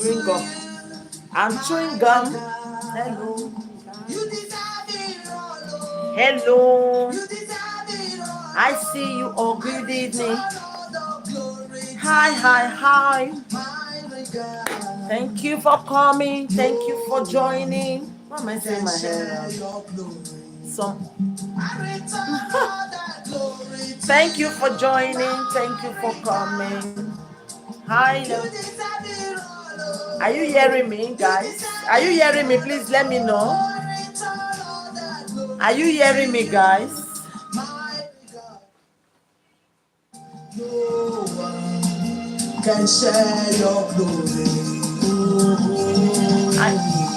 chewing gum. I'm chewing gum. Hello. Hello. I see you all. Good evening. Hi, hi, hi. Thank you for coming. Thank you for joining. Why am I saying my hair? Thank you for joining. Thank you for coming. Hi. Are you hearing me, guys? Are you hearing me? Please let me know. Are you hearing me, guys? No one can share your glory.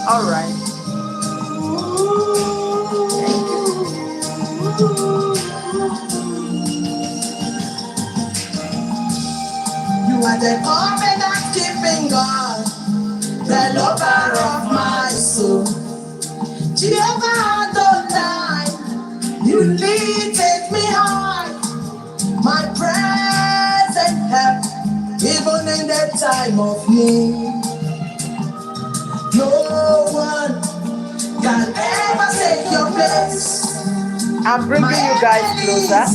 All right. Thank you. You are the covenant keeping God, the lover of my soul. Jehovah Adonai, you lifted me high, my present help, even in the time of need. No one can ever take your place. I'm bringing you guys closer.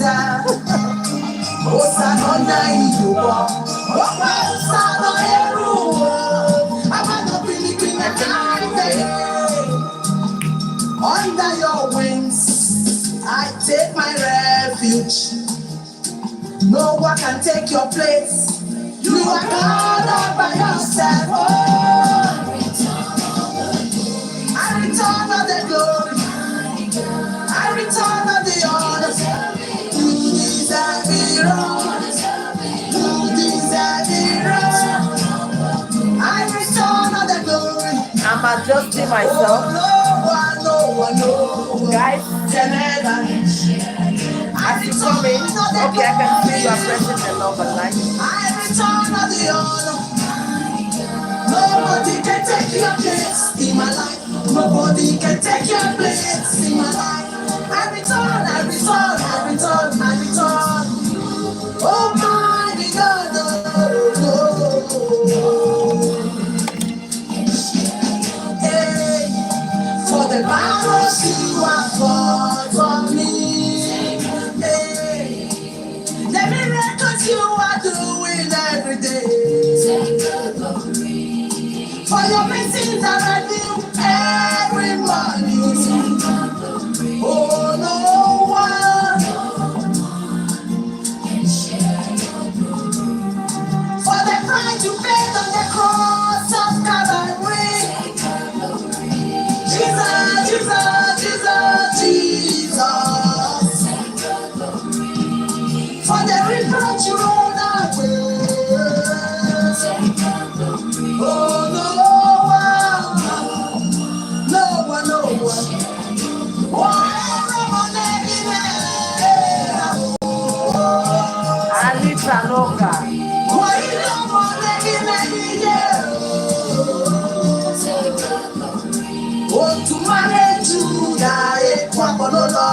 Under your wings, I take my refuge. No one can take your place. You are God all by yourself. Oh, I return all the glory. I return all the honor. You deserve it all. You deserve it all. I return all the glory. I'm adjusting myself. No one. Guys, as you come in, okay, I can see you are pressing the number 9. I return all the honor. Nobody can take your place in my life. Nobody can take your place in my life. I return. Oh my God, Hey, for the battles you have fought for me. Hey, the miracles you are doing every day. For your blessings are new every morning. Oh, no one can share your glory. For the price you paid on the cross of Calvary. Jesus. For the reproach you rolled away. Oh, no one. Alita Loca. Oh, to manage to die, Quapolola.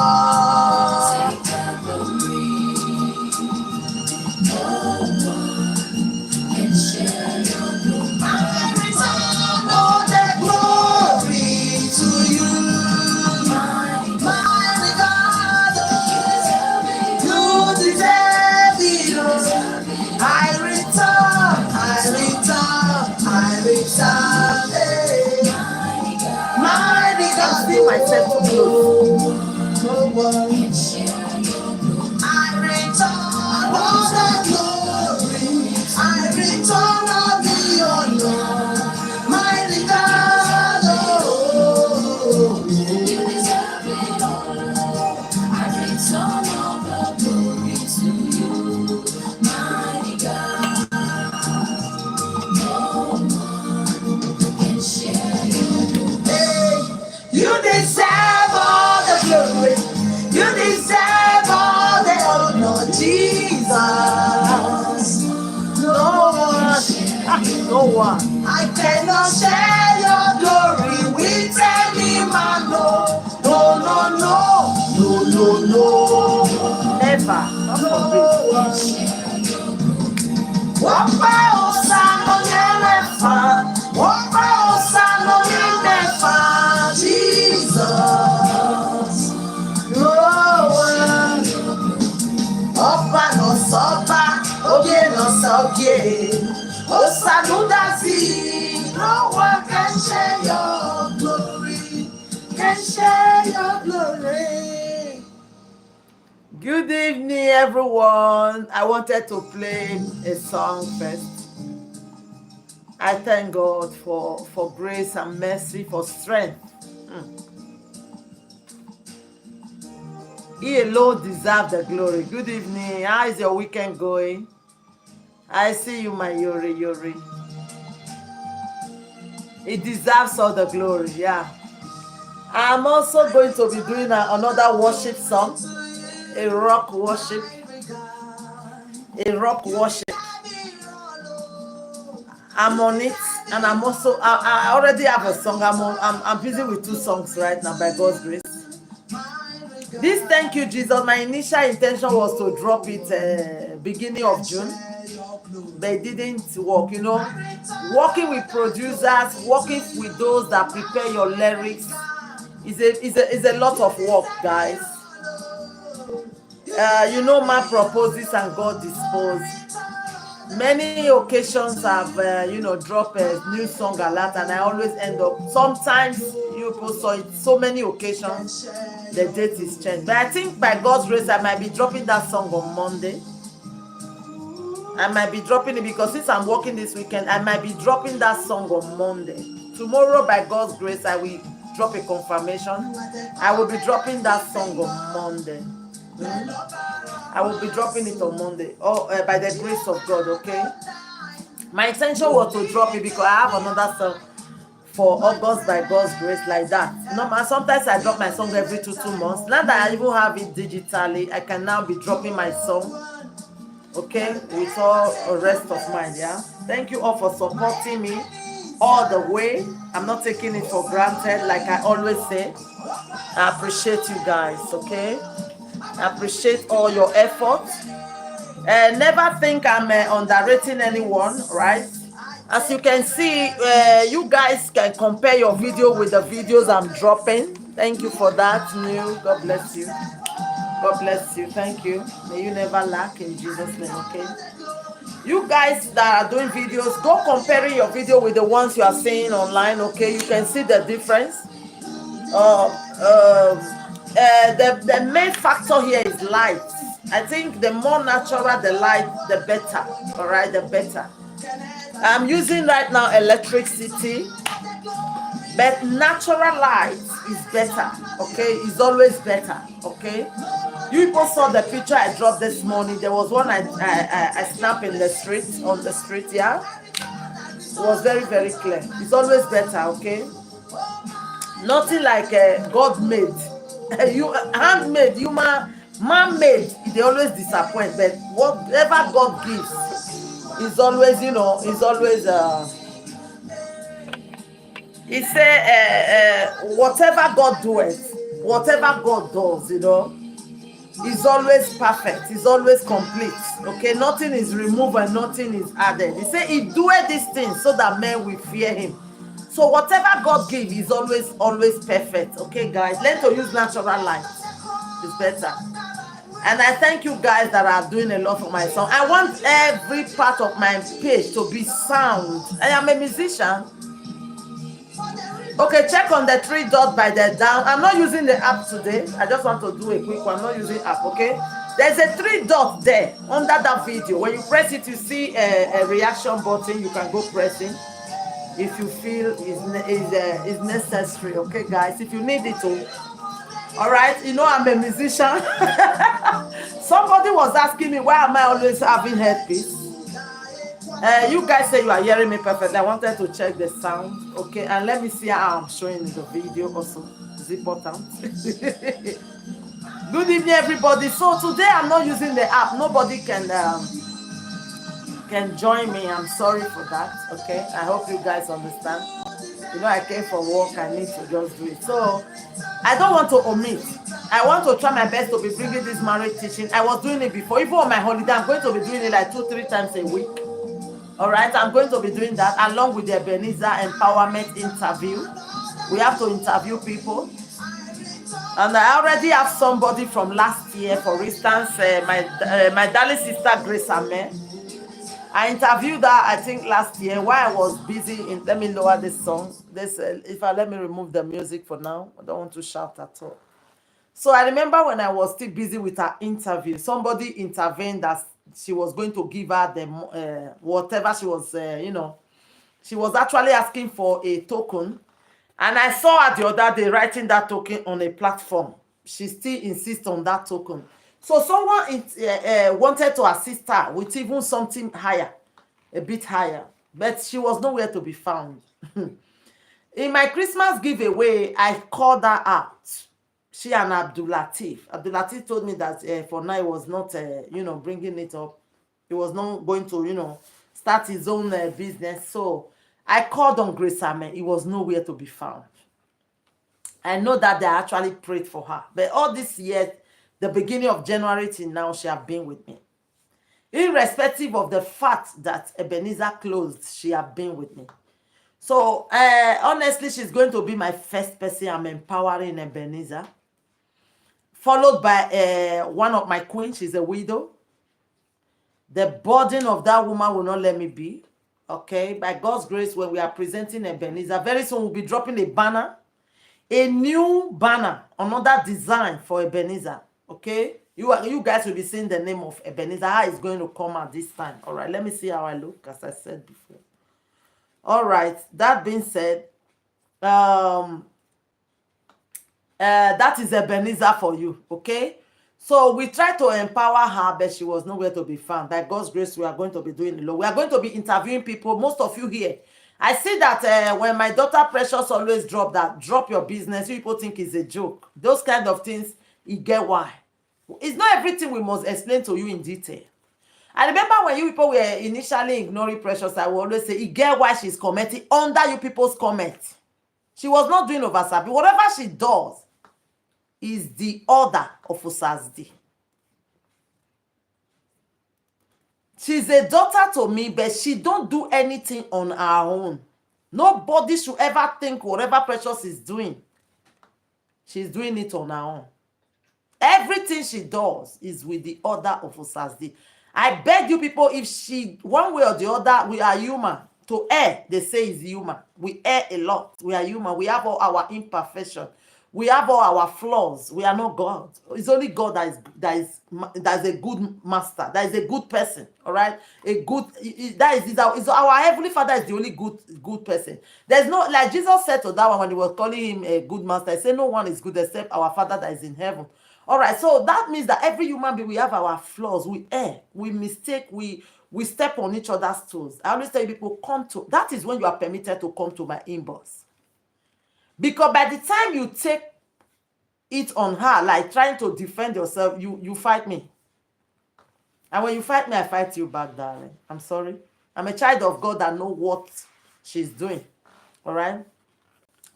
Myself close. No one. I return all the glory. I return all the honor. Mighty God, you deserve it all. I return all the glory to you, mighty God. No one can share your glory. You deserve all the glory. You deserve all the honor, Jesus. No one. I cannot share your glory with any man. No. Never. share your glory. Can share your glory. Good evening, everyone. I wanted to play a song first. I thank God for grace and mercy, for strength. He alone deserves the glory. Good evening. How is your weekend going? I see you, my Yuri Yuri. He deserves all the glory, yeah. I'm also going to be doing another worship song, a rock worship. A rock worship. I'm on it, and I'm also I already have a song. I'm busy with 2 songs right now by God's grace. This Thank You Jesus, my initial intention was to drop it beginning of June, but it didn't work. You know, working with producers, working with those that prepare your lyrics is a lot of work, guys. You know, man proposes and God disposes. Many occasions I've drop a new song a lot, and I always end up, sometimes you post so many occasions the date is changed, but I think by God's grace I might be dropping that song on Monday. I might be dropping it because since I'm working this weekend, I might be dropping that song on Monday. Tomorrow by God's grace I will drop a confirmation. I will be dropping that song on Monday. I will be dropping it on Monday, by the grace of God, okay? My intention was to drop it because I have another song for August by God's grace, like that. No, sometimes I drop my song every 2 months. Now that I even have it digitally, I can now be dropping my song, okay, with all the rest of mine, yeah? Thank you all for supporting me all the way. I'm not taking it for granted, like I always say. I appreciate you guys, okay? I appreciate all your efforts. Never think I'm underrating anyone, right? As you can see, you guys can compare your video with the videos I'm dropping. Thank you for that. New, God bless you. God bless you. Thank you. May you never lack in Jesus' name, okay? You guys that are doing videos, go comparing your video with the ones you are seeing online, okay? You can see the difference. The main factor here is light. I think the more natural the light, the better. All right, the better. I'm using right now electricity, but natural light is better. Okay, it's always better. Okay, you people saw the picture I dropped this morning. There was one I snapped in the street, on the street. Yeah, it was very, very clear. It's always better. Okay. Nothing like God made. You handmade, man-made, they always disappoint. But whatever God gives is always, is always. He say, whatever God doeth, whatever God does, is always perfect. Is always complete. Okay, nothing is removed and nothing is added. He say, He doeth these things so that men will fear Him. So whatever God gives is always perfect. Okay, guys, learn to use natural light. It's better. And I thank you guys that are doing a lot for my song. I want every part of my page to be sound. I am a musician. Okay, check on the 3 dots by the down. I'm not using the app today. I just want to do a quick one. I'm not using app, okay? There's a 3 dots there under that video. When you press it, you see a reaction button. You can go pressing if you feel is necessary. Okay, guys, if you need it to. All right, I'm a musician. Somebody was asking me why am I always having headpiece. You guys say you are hearing me perfectly. I wanted to check the sound. Okay, and let me see how I'm showing in the video also. Is it important? Good evening, everybody. So today I'm not using the app. Nobody can join me. I'm sorry for that. Okay, I hope you guys understand. I came for work. I need to just do it. So I don't want to omit. I want to try my best to be bringing this marriage teaching. I was doing it before. Even on my holiday, I'm going to be doing it like 2-3 times a week. All right, I'm going to be doing that along with the Ebenezer Empowerment interview. We have to interview people. And I already have somebody from last year, for instance, my darling sister Grace Ame. I interviewed her, I think last year, while I was busy in. Let me lower this song. This, if I let me remove the music for now, I don't want to shout at all. So I remember when I was still busy with her interview, somebody intervened that she was going to give her the whatever she was, she was actually asking for a token. And I saw her the other day writing that token on a platform. She still insists on that token. So someone wanted to assist her with even something higher, a bit higher, but she was nowhere to be found. In my Christmas giveaway, I called her out. She and Abdul Latif. Abdul Latif told me that for now he was not, bringing it up. He was not going to, start his own business. So I called on Grace Amen. He was nowhere to be found. I know that they actually prayed for her. But all this year, the beginning of January till now, she have been with me. Irrespective of the fact that Ebenezer closed, she have been with me. So, honestly, she's going to be my first person I'm empowering, Ebenezer. Followed by one of my queens. She's a widow. The burden of that woman will not let me be. Okay? By God's grace, when we are presenting Ebenezer, very soon we'll be dropping a banner. A new banner, another design for Ebenezer. Okay? You guys will be seeing the name of Ebenezer. How it's going to come at this time. All right, let me see how I look, as I said before. All right, that being said, that is Ebenezer for you, okay? So we tried to empower her, but she was nowhere to be found. By God's grace, we are going to be doing it. We are going to be interviewing people. Most of you here, I see that when my daughter Precious always drop your business, people think it's a joke. Those kind of things, you get why. It's not everything we must explain to you in detail. I remember when you people were initially ignoring Precious, I will always say, you get why she's commenting under you people's comments. She was not doing oversabi. Whatever she does is the order of Osazdi. She's a daughter to me, but she don't do anything on her own. Nobody should ever think whatever Precious is doing, she's doing it on her own. Everything she does is with the order of Osazdi. I beg you people, if she, one way or the other, we are human. To err, they say is human. We err a lot. We are human. We have all our imperfection. We have all our flaws. We are not God. It's only God that is a good master. That is a good person. All right, a good that is our heavenly Father is the only good person. There's no, like Jesus said to that one when he was calling him a good master. He said, "No one is good except our Father that is in heaven." All right, so that means that every human being, we have our flaws. We err, we mistake, we step on each other's toes. I always tell people, that is when you are permitted to come to my inbox. Because by the time you take it on her, like trying to defend yourself, you fight me. And when you fight me, I fight you back, darling. I'm sorry. I'm a child of God that knows what she's doing. All right?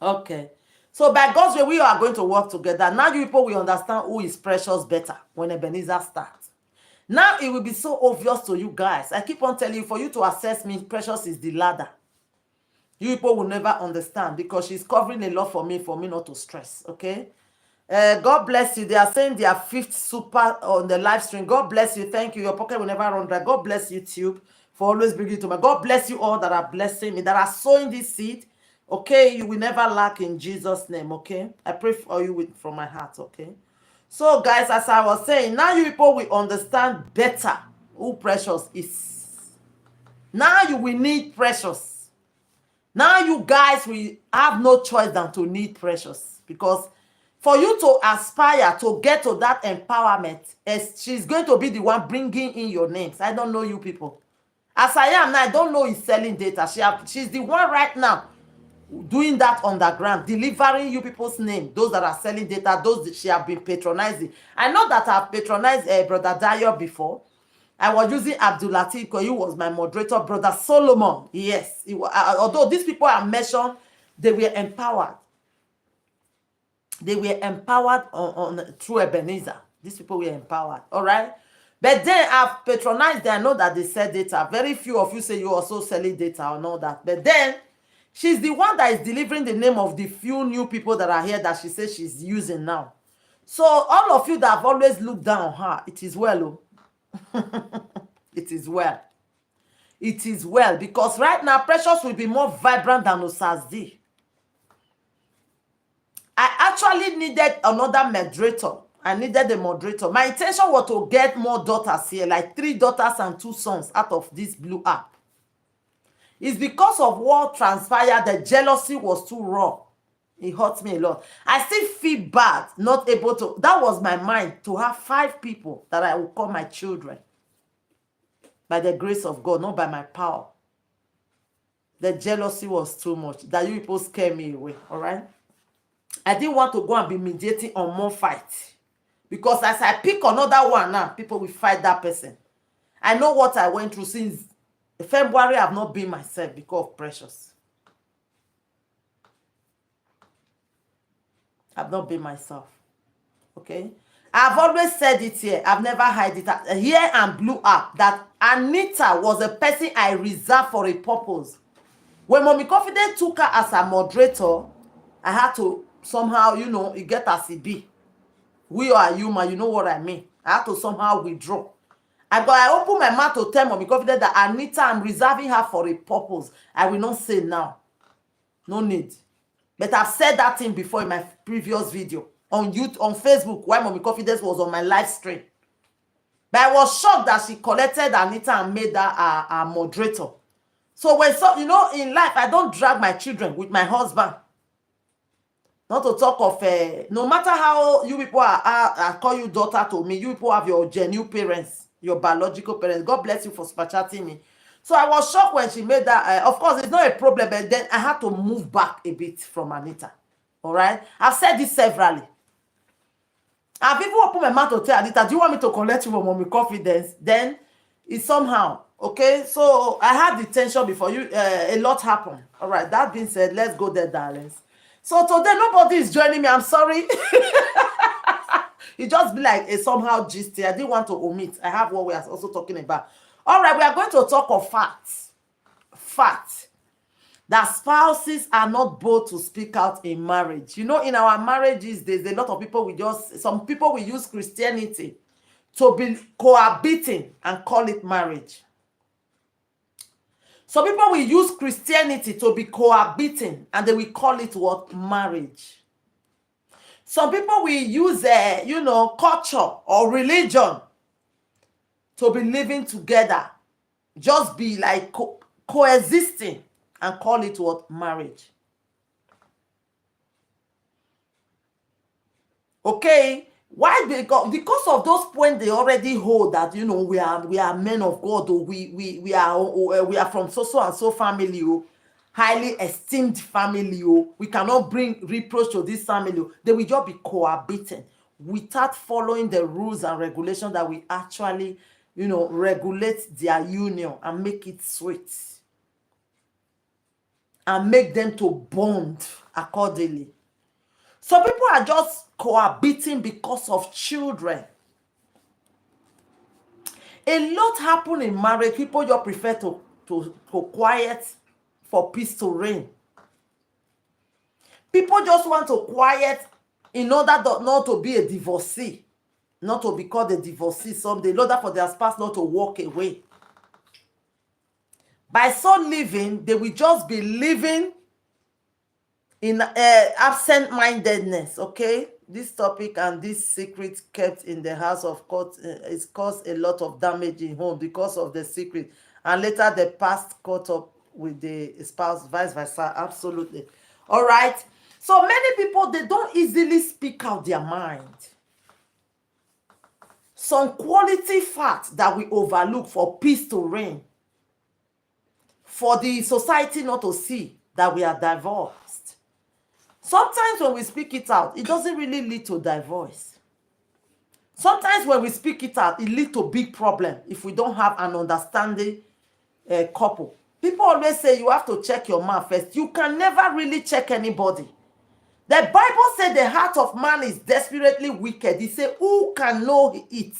Okay. So by God's way, we are going to work together. Now you people will understand who is Precious better when Ebenezer starts. Now it will be so obvious to you guys. I keep on telling you, for you to assess me, Precious is the ladder. You people will never understand because she's covering a lot for me not to stress, okay? God bless you. They are saying their 5th super on the live stream. God bless you. Thank you. Your pocket will never run dry. God bless YouTube for always bringing it to me. God bless you all that are blessing me, that are sowing this seed. Okay, you will never lack in Jesus' name, okay? I pray for you from my heart, okay? So, guys, as I was saying, now you people will understand better who Precious is. Now you will need Precious. Now you guys will have no choice than to need Precious. Because for you to aspire to get to that empowerment, she's going to be the one bringing in your names. I don't know you people. As I am now, I don't know he's selling data. She's the one right now doing that underground, delivering you people's name, those that are selling data, those that she have been patronizing. I know that I've patronized Brother Dayo before. I was using Abdul Latif because he was my moderator. Brother Solomon, yes. Although these people are mentioned, they were empowered. They were empowered through Ebenezer. These people were empowered, all right? But then I've patronized them. I know that they sell data. Very few of you say you also selling data or all that. But then she's the one that is delivering the name of the few new people that are here that she says she's using now. So all of you that have always looked down on her, it is well. It is well. it is well, because right now Precious will be more vibrant than Osazdi. I actually needed another moderator. I needed a moderator. My intention was to get more daughters here, like 3 daughters and 2 sons out of this blue app. It's because of what transpired. The jealousy was too raw. It hurts me a lot. I still feel bad, not able to. That was my mind, to have 5 people that I will call my children. By the grace of God, not by my power. The jealousy was too much. That you people scare me away, all right? I didn't want to go and be mediating on more fights. Because as I pick another one now, people will fight that person. I know what I went through since February. I've not been myself because of Precious. I've not been myself. Okay? I've always said it here. I've never hide it here and blew up that Anita was a person I reserved for a purpose. When Mommy Confident took her as a moderator, I had to somehow, you get as it be. We are human, you know what I mean. I had to somehow withdraw. I opened my mouth to tell Mommy Confident that Anita, I'm reserving her for a purpose. I will not say now. No need. But I've said that thing before in my previous video on YouTube, on Facebook, while Mommy Confidence was on my live stream. But I was shocked that she collected Anita and made her a moderator. So in life, I don't drag my children with my husband. Not to talk of, no matter how you people I call you daughter to me, you people have your genuine parents, your biological parents. God bless you for super chatting me. So I was shocked when she made that. Of course, it's not a problem, but then I had to move back a bit from Anita. All right? I've said this severally. I've even opened my mouth to tell Anita, do you want me to collect you from Mommy Confidence? Then it's somehow, okay? So I had the tension before you. A lot happened. All right, that being said, let's go there, darlings. So today, nobody is joining me. I'm sorry. It just be like a somehow gist here. I didn't want to omit. I have what we are also talking about. All right, we are going to talk of facts. Facts. That spouses are not bold to speak out in marriage. In our marriages, there's a lot of people some people will use Christianity to be cohabiting and call it marriage. Some people will use Christianity to be cohabiting and they will call it what? Marriage. Some people will use, culture or religion to be living together. Just be like coexisting and call it what? Marriage. Okay? Why? Because of those points they already hold that, we are men of God, or we are from so and so family, highly esteemed family, we cannot bring reproach to this family. They will just be cohabiting without following the rules and regulations that we actually, regulate their union and make it sweet and make them to bond accordingly. Some people are just cohabiting because of children. A lot happen in marriage. People just prefer to quiet for peace to reign. People just want to quiet in order not to be a divorcee, not to be called a divorcee someday, in order for their spouse not to walk away. By so living, they will just be living in absent-mindedness, okay? This topic and this secret kept in the house of court is caused a lot of damage in home because of the secret. And later the past caught up with the spouse, vice versa. Absolutely. All right? So many people, they don't easily speak out their mind. Some quality facts that we overlook for peace to reign, for the society not to see that we are divorced. Sometimes when we speak it out, it doesn't really lead to divorce. Sometimes when we speak it out, it leads to big problem if we don't have an understanding couple. People always say you have to check your man first. You can never really check anybody. The Bible said the heart of man is desperately wicked. He said, who can know it?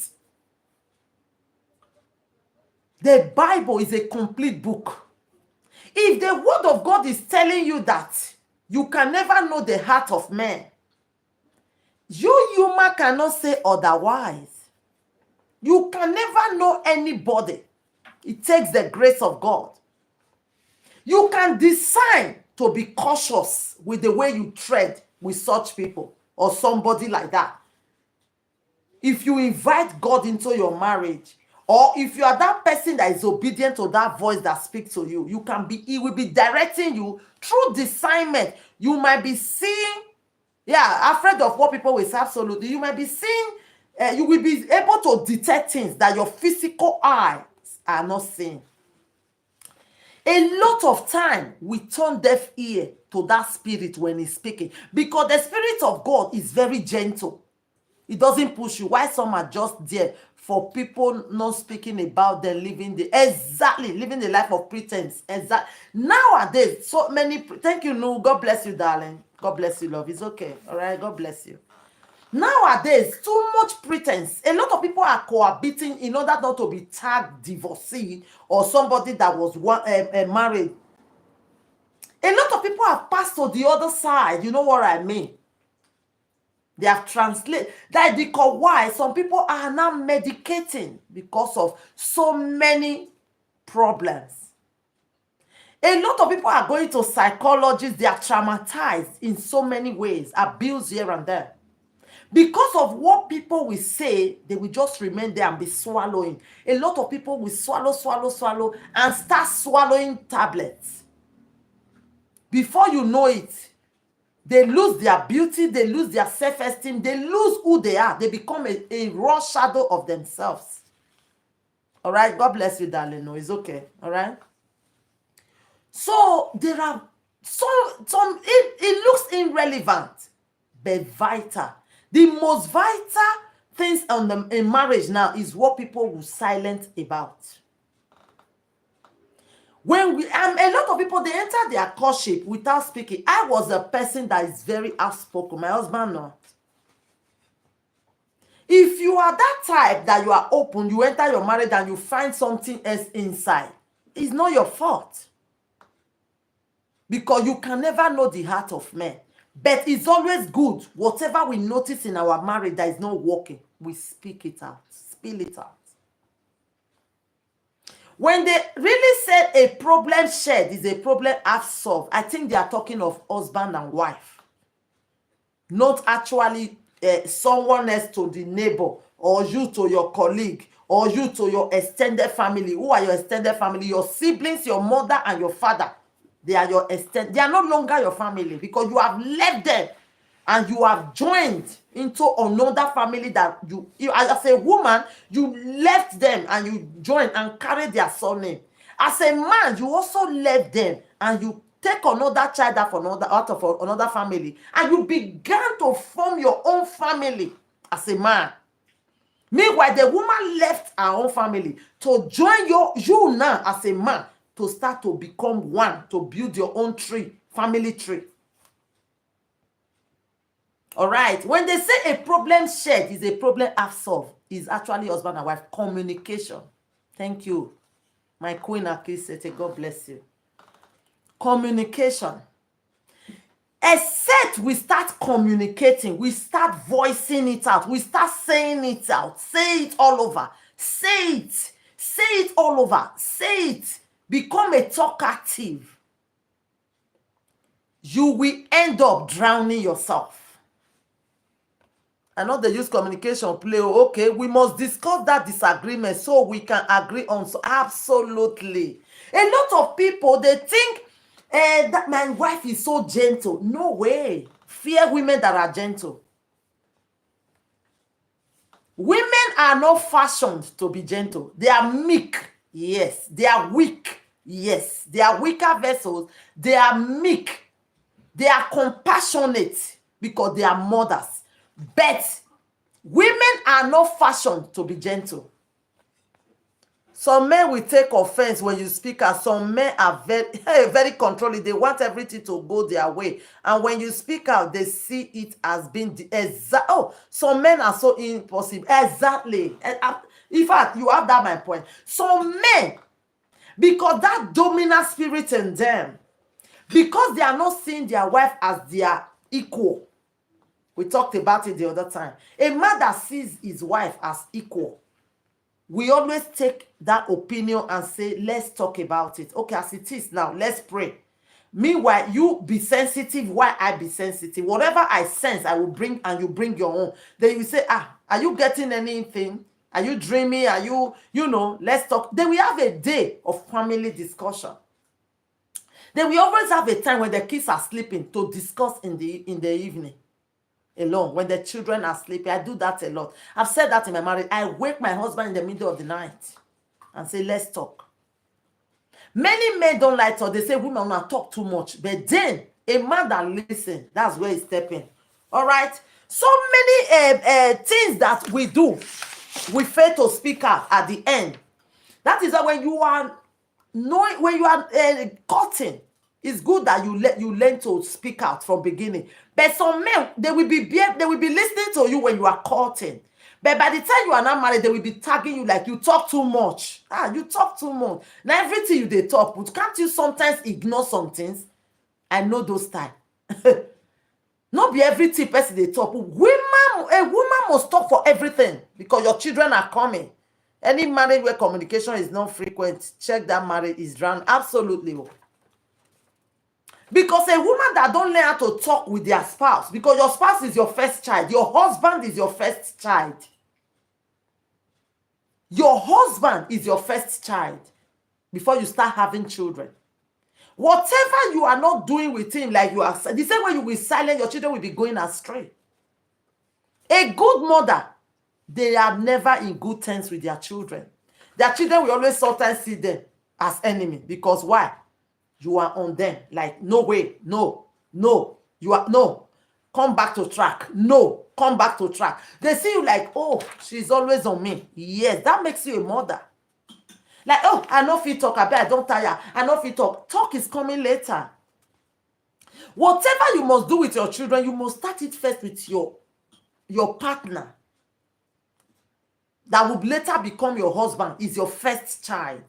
The Bible is a complete book. If the word of God is telling you that you can never know the heart of man, you human cannot say otherwise. You can never know anybody. It takes the grace of God. You can decide to be cautious with the way you tread with such people or somebody like that. If you invite God into your marriage, or if you are that person that is obedient to that voice that speaks to you, he will be directing you through discernment. You might be seeing, afraid of what people will say, absolutely. You might be seeing, you will be able to detect things that your physical eyes are not seeing. A lot of time, we turn deaf ear to that spirit when he's speaking, because the Spirit of God is very gentle. It doesn't push you. Why some are just there for people not speaking about them living the life of pretense. Nowadays, so many. Thank you, no. God bless you, darling. God bless you, love. It's okay. All right. God bless you. Nowadays, too much pretense. A lot of people are cohabiting in order not to be tagged divorcee or somebody that was married. A lot of people have passed to the other side. You know what I mean? They have translated. That is because why? Some people are now medicating because of so many problems. A lot of people are going to psychologists. They are traumatized in so many ways, abused here and there. Because of what people will say, they will just remain there and be swallowing. A lot of people will swallow, and start swallowing tablets. Before you know it, they lose their beauty, they lose their self-esteem, they lose who they are. They become a raw shadow of themselves. All right? God bless you, darling. No, it's okay. All right? So there are some it looks irrelevant, but vital. The most vital things in marriage now is what people will silent about. A lot of people, they enter their courtship without speaking. I was a person that is very outspoken. My husband not. If you are that type that you are open, you enter your marriage and you find something else inside, it's not your fault. Because you can never know the heart of man. But it's always good. Whatever we notice in our marriage that is not working, we speak it out, spill it out. When they really said a problem shared is a problem half solved, I think they are talking of husband and wife. Not actually someone else to the neighbor, or you to your colleague, or you to your extended family. Who are your extended family? Your siblings, your mother, and your father. They are your they are no longer your family, because you have left them and you have joined into another family that you as a woman, you left them and you joined and carried their surname. As a man, you also left them and you take another child out of another family, and you began to form your own family as a man. Meanwhile, the woman left her own family to join you now as a man, to start to become one, to build your own tree, family tree. All right. When they say a problem shared is a problem half solved, is actually husband and wife communication. Thank you, my queen Akisete. God bless you. Communication. Except we start communicating, we start voicing it out, we start saying it out, say it all over, say it all over, say it. Become a talkative. You will end up drowning yourself. I know they use communication play. Okay, we must discuss that disagreement so we can agree on. So absolutely. A lot of people, they think that my wife is so gentle. No way. Fear women that are gentle. Women are not fashioned to be gentle. They are meek. Yes. They are weak. Yes. They are weaker vessels. They are meek. They are compassionate because they are mothers. But women are not fashioned to be gentle. Some men will take offense when you speak, and some men are very controlling. They want everything to go their way. And when you speak out, they see it as being some men are so impossible. Exactly. In fact, you have that my point. Some men, because that dominant spirit in them, because they are not seeing their wife as their equal. We talked about it the other time. A man that sees his wife as equal, we always take that opinion and say, let's talk about it. Okay, as it is now, let's pray. Meanwhile, you be sensitive while I be sensitive. Whatever I sense, I will bring, and you bring your own. Then you say, are you getting anything? Are you dreaming? Are you, let's talk. Then we have a day of family discussion. Then we always have a time when the kids are sleeping to discuss in the evening alone, when the children are sleeping. I do that a lot. I've said that in my marriage. I wake my husband in the middle of the night and say, let's talk. Many men don't like talk. They say women not talk too much. But then a man that listens, that's where he's stepping. All right. So many things that we do, we fail to speak out at the end. That is when you are knowing, when you are cutting, it's good that you learn to speak out from beginning. But some men, they will be listening to you when you are cutting. But by the time you are not married, they will be tagging you like you talk too much. You talk too much. Now everything they talk, but can't you sometimes ignore some things? I know those times. Not be everything person they talk. A woman must talk for everything because your children are coming. Any marriage where communication is not frequent, check that marriage is drowned. Absolutely. Because a woman that don't learn how to talk with their spouse, because your spouse is your first child, your husband is your first child. Your husband is your first child before you start having children. Whatever you are not doing with him, like you are, the same way you will silent, your children will be going astray. A good mother, they are never in good terms with their children. Their children will always sometimes see them as enemy. Because why? You are on them. Like, no way, no, you are, no, come back to track. No, come back to track. They see you like, oh, she's always on me. Yes, that makes you a mother. Like, oh, I know if you talk, I don't tire. I know if you talk. Talk is coming later. Whatever you must do with your children, you must start it first with your partner. That will later become your husband, is your first child.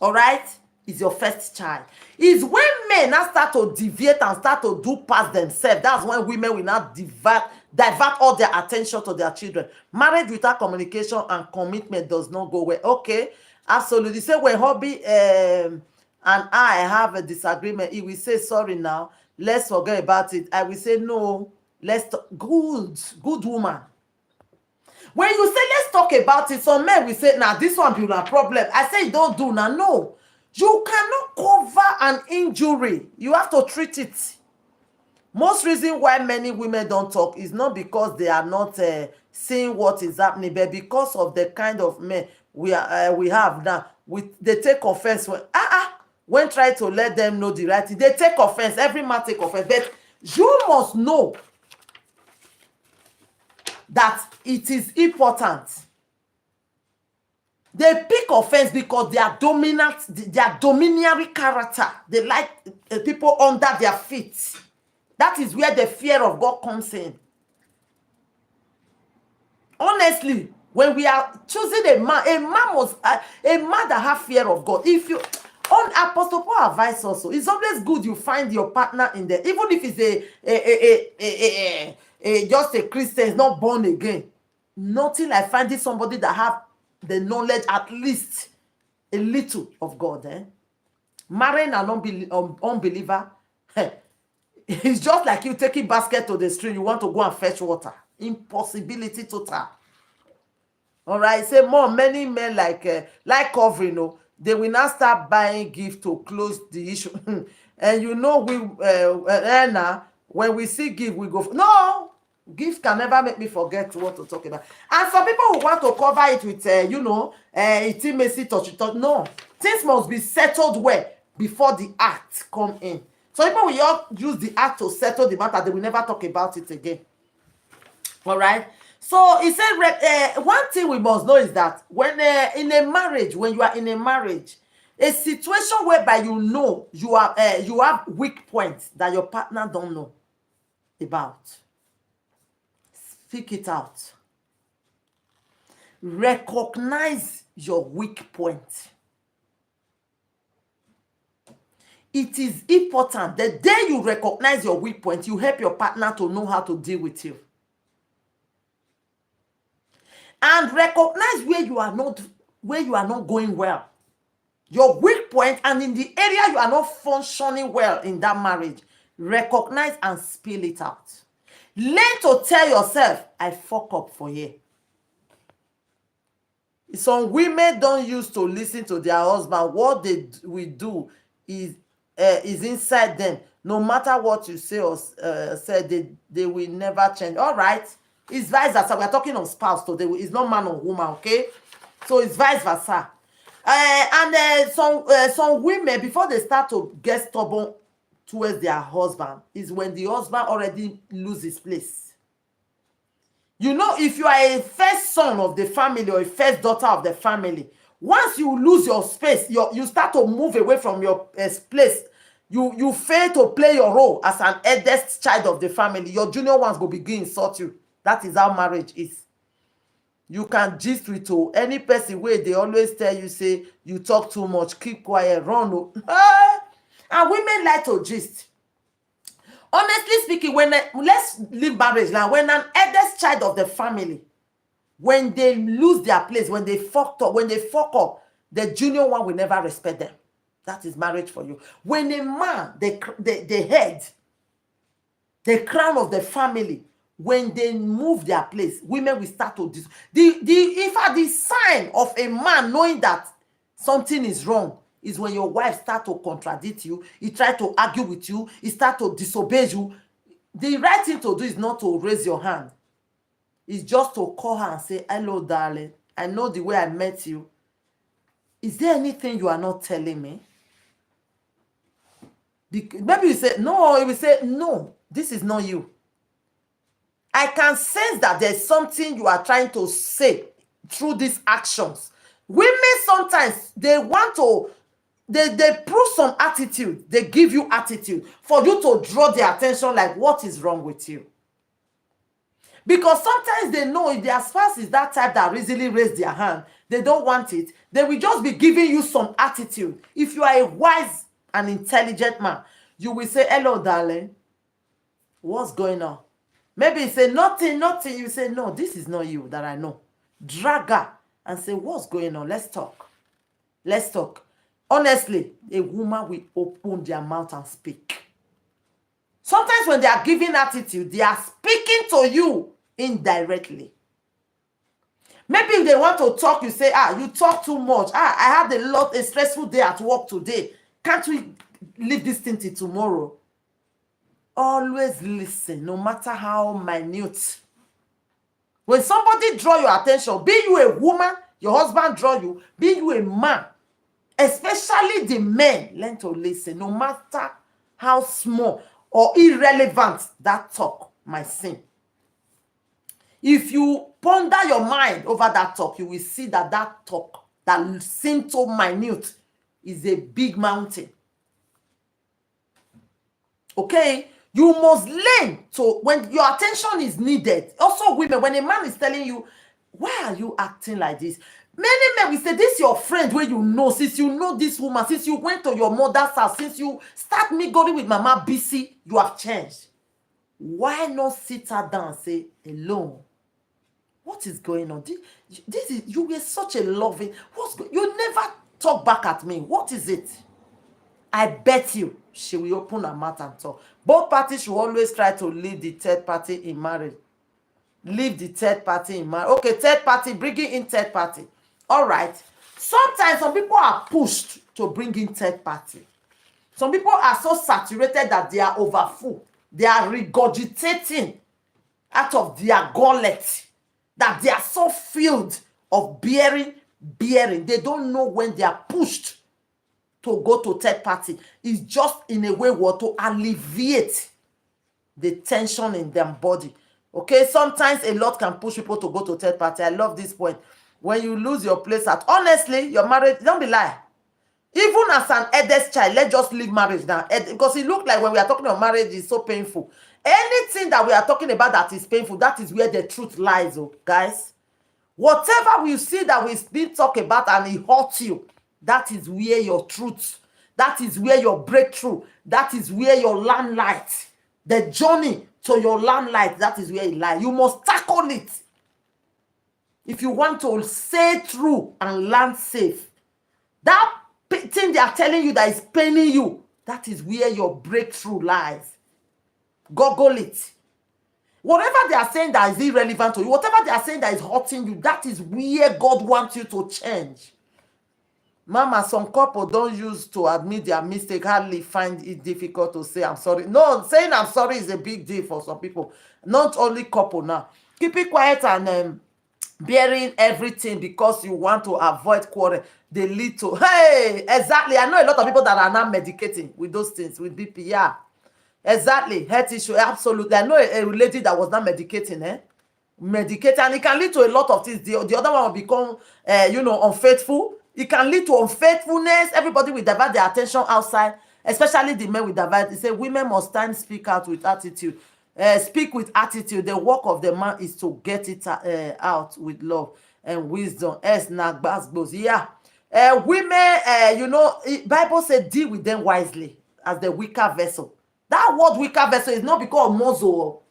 All right? Is your first child. Is when men now start to deviate and start to do past themselves. That's when women will now divert all their attention to their children. Marriage without communication and commitment does not go well. Okay, absolutely. Say when hubby and I have a disagreement, he will say sorry now. Let's forget about it. I will say no. Let's talk. Good woman. When you say let's talk about it, some men will say, nah, this one be a problem. I say don't do now. No. You cannot cover an injury. You have to treat it. Most reason why many women don't talk is not because they are not seeing what is happening, but because of the kind of men we have now. They take offense when try to let them know the right thing. They take offense. Every man take offense. But you must know that it is important. They pick offense because they are dominant, they are domineering character. They like people under their feet. That is where the fear of God comes in. Honestly, when we are choosing a man that has fear of God. If you on Apostle Paul advice also, it's always good you find your partner in there, even if it's just a Christian, not born again. Nothing like finding somebody that have the knowledge, at least a little, of God. Marrying an unbeliever, it's just like you taking basket to the stream. You want to go and fetch water. Impossibility total. All right. Say many men like covering. They will now start buying gift to close the issue. And when we see gift, we go. No. Gift can never make me forget what to talk about. And some people who want to cover it with, intimacy, touch. No. Things must be settled well before the act come in. So people will all use the act to settle the matter. They will never talk about it again. All right. So he said, one thing we must know is that when in a marriage, when you are in a marriage, a situation whereby you have weak points that your partner don't know about. Speak it out. Recognize your weak point. It is important. The day you recognize your weak point, you help your partner to know how to deal with you. and recognize where you are not going well, your weak point, and in the area you are not functioning well in that marriage. Recognize and spill it out. Learn to tell yourself, I fuck up for you. Some women don't used to listen to their husband. What they will do is inside them. No matter what you say or say, they will never change. All right, it's vice versa. We are talking of spouse today. It's not man or woman, okay? So it's vice versa. And some women, before they start to get stubborn towards their husband, is when the husband already loses his place. You know, if you are a first son of the family or a first daughter of the family, once you lose your space, you start to move away from your place. You fail to play your role as an eldest child of the family. Your junior ones will begin to insult you. That is how marriage is. You can gist with any person where they always tell you, say, you talk too much, keep quiet, run. And women like to gist. Honestly speaking, let's leave marriage now. When an eldest child of the family, when they lose their place, when they fuck up, the junior one will never respect them. That is marriage for you. When a man, the head, the crown of the family, when they move their place, women will start to in fact, the sign of a man knowing that something is wrong is when your wife start to contradict you, he try to argue with you, he start to disobey you. The right thing to do is not to raise your hand. It's just to call her and say, hello, darling. I know the way I met you. Is there anything you are not telling me? Maybe you say, no. He will say, no, this is not you. I can sense that there's something you are trying to say through these actions. Women sometimes, they want to, they prove some attitude. They give you attitude for you to draw their attention, like, what is wrong with you? Because sometimes they know if their spouse is that type that easily raise their hand, they don't want it, they will just be giving you some attitude. If you are a wise and intelligent man, you will say, hello, darling. What's going on? Maybe you say, nothing. You say, no, this is not you that I know. Drag her and say, what's going on? Let's talk. Let's talk. Honestly, a woman will open their mouth and speak. Sometimes when they are giving attitude, they are speaking to you indirectly. Maybe if they want to talk, you say, you talk too much. I had a stressful day at work today. Can't we leave this thing till tomorrow? Always listen, no matter how minute. When somebody draw your attention, be you a woman, your husband draw you, be you a man, especially the men, learn to listen, no matter how small or irrelevant that talk might seem. If you ponder your mind over that talk, you will see that that talk that seems so minute is a big mountain. Okay? You must learn to, when your attention is needed. Also, women, when a man is telling you, why are you acting like this? Many men will say, this is your friend where you know, since you know this woman, since you went to your mother's house, since you start mingling with Mama BC, you have changed. Why not sit her down and say, hello? What is going on? This is, you were such a loving, you never talk back at me. What is it? I bet you she will open her mouth and talk. Both parties should always try to leave the third party in marriage. Leave the third party in marriage. Okay, third party, bringing in third party. All right. Sometimes some people are pushed to bring in third party. Some people are so saturated that they are overfull. They are regurgitating out of their gullet, that they are so filled of bearing. They don't know when they are pushed to go to third party. It's just in a way what to alleviate the tension in their body. Okay, sometimes a lot can push people to go to third party. I love this point. When you lose your place at, honestly, your marriage, don't be lying. Even as an eldest child, let's just leave marriage now. Because it looks like when we are talking about marriage, it's so painful. Anything that we are talking about that is painful, that is where the truth lies, oh, guys. Whatever we see that we been talking about and it hurts you, that is where your truth, that is where your breakthrough, that is where your limelight, the journey to your limelight, that is where it lies. You must tackle it. if you want to say true and land safe, that thing they are telling you that is paining you, that is where your breakthrough lies. Google it. Whatever they are saying that is irrelevant to you, whatever they are saying that is hurting you, that is where God wants you to change. Mama, some couple don't use to admit their mistake, hardly find it difficult to say I'm sorry. No, saying I'm sorry is a big deal for some people. Not only couple now. Keep it quiet and bearing everything because you want to avoid quarrel. They lead to, hey, exactly. I know a lot of people that are now medicating with those things, with BP. Yeah, exactly. Health issue, absolutely. I know a lady that was not medicating, medicating, and it can lead to a lot of things. The other one will become, unfaithful. It can lead to unfaithfulness. Everybody will divert their attention outside, especially the men will divert. They say women must speak out with attitude. Speak with attitude. The work of the man is to get it out with love and wisdom. Yeah. Women, Bible said deal with them wisely as the weaker vessel. That word weaker vessel is not because of muzzle.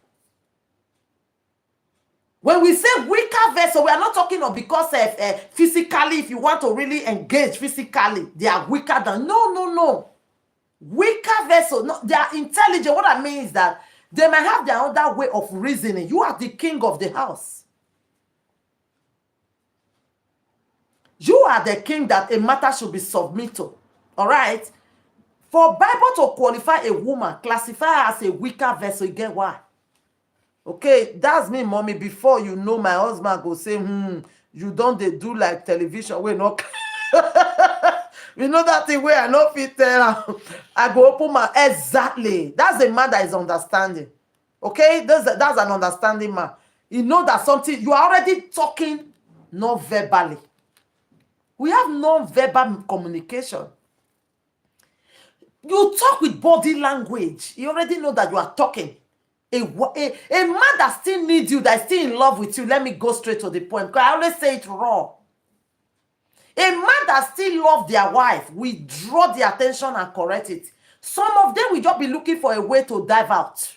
When we say weaker vessel, we are not talking of because physically, if you want to really engage physically, they are weaker than. No. Weaker vessel. No, they are intelligent. What I mean is that they might have their other way of reasoning. You are the king of the house. You are the king that a matter should be submitted to. All right? For Bible to qualify a woman, classify her as a weaker vessel, you get why? Okay, that's me, mommy. Before you know, my husband go say, you don't they do like television. We're not. You know that thing where I no fit tell. I go open my exactly. That's a man that is understanding. Okay, that's an understanding man. You know that something you are already talking non-verbally. We have non-verbal communication. You talk with body language. You already know that you are talking. A man that still needs you, that is still in love with you, let me go straight to the point, because I always say it raw. A man that still loves their wife, we draw the attention and correct it. Some of them will just be looking for a way to dive out.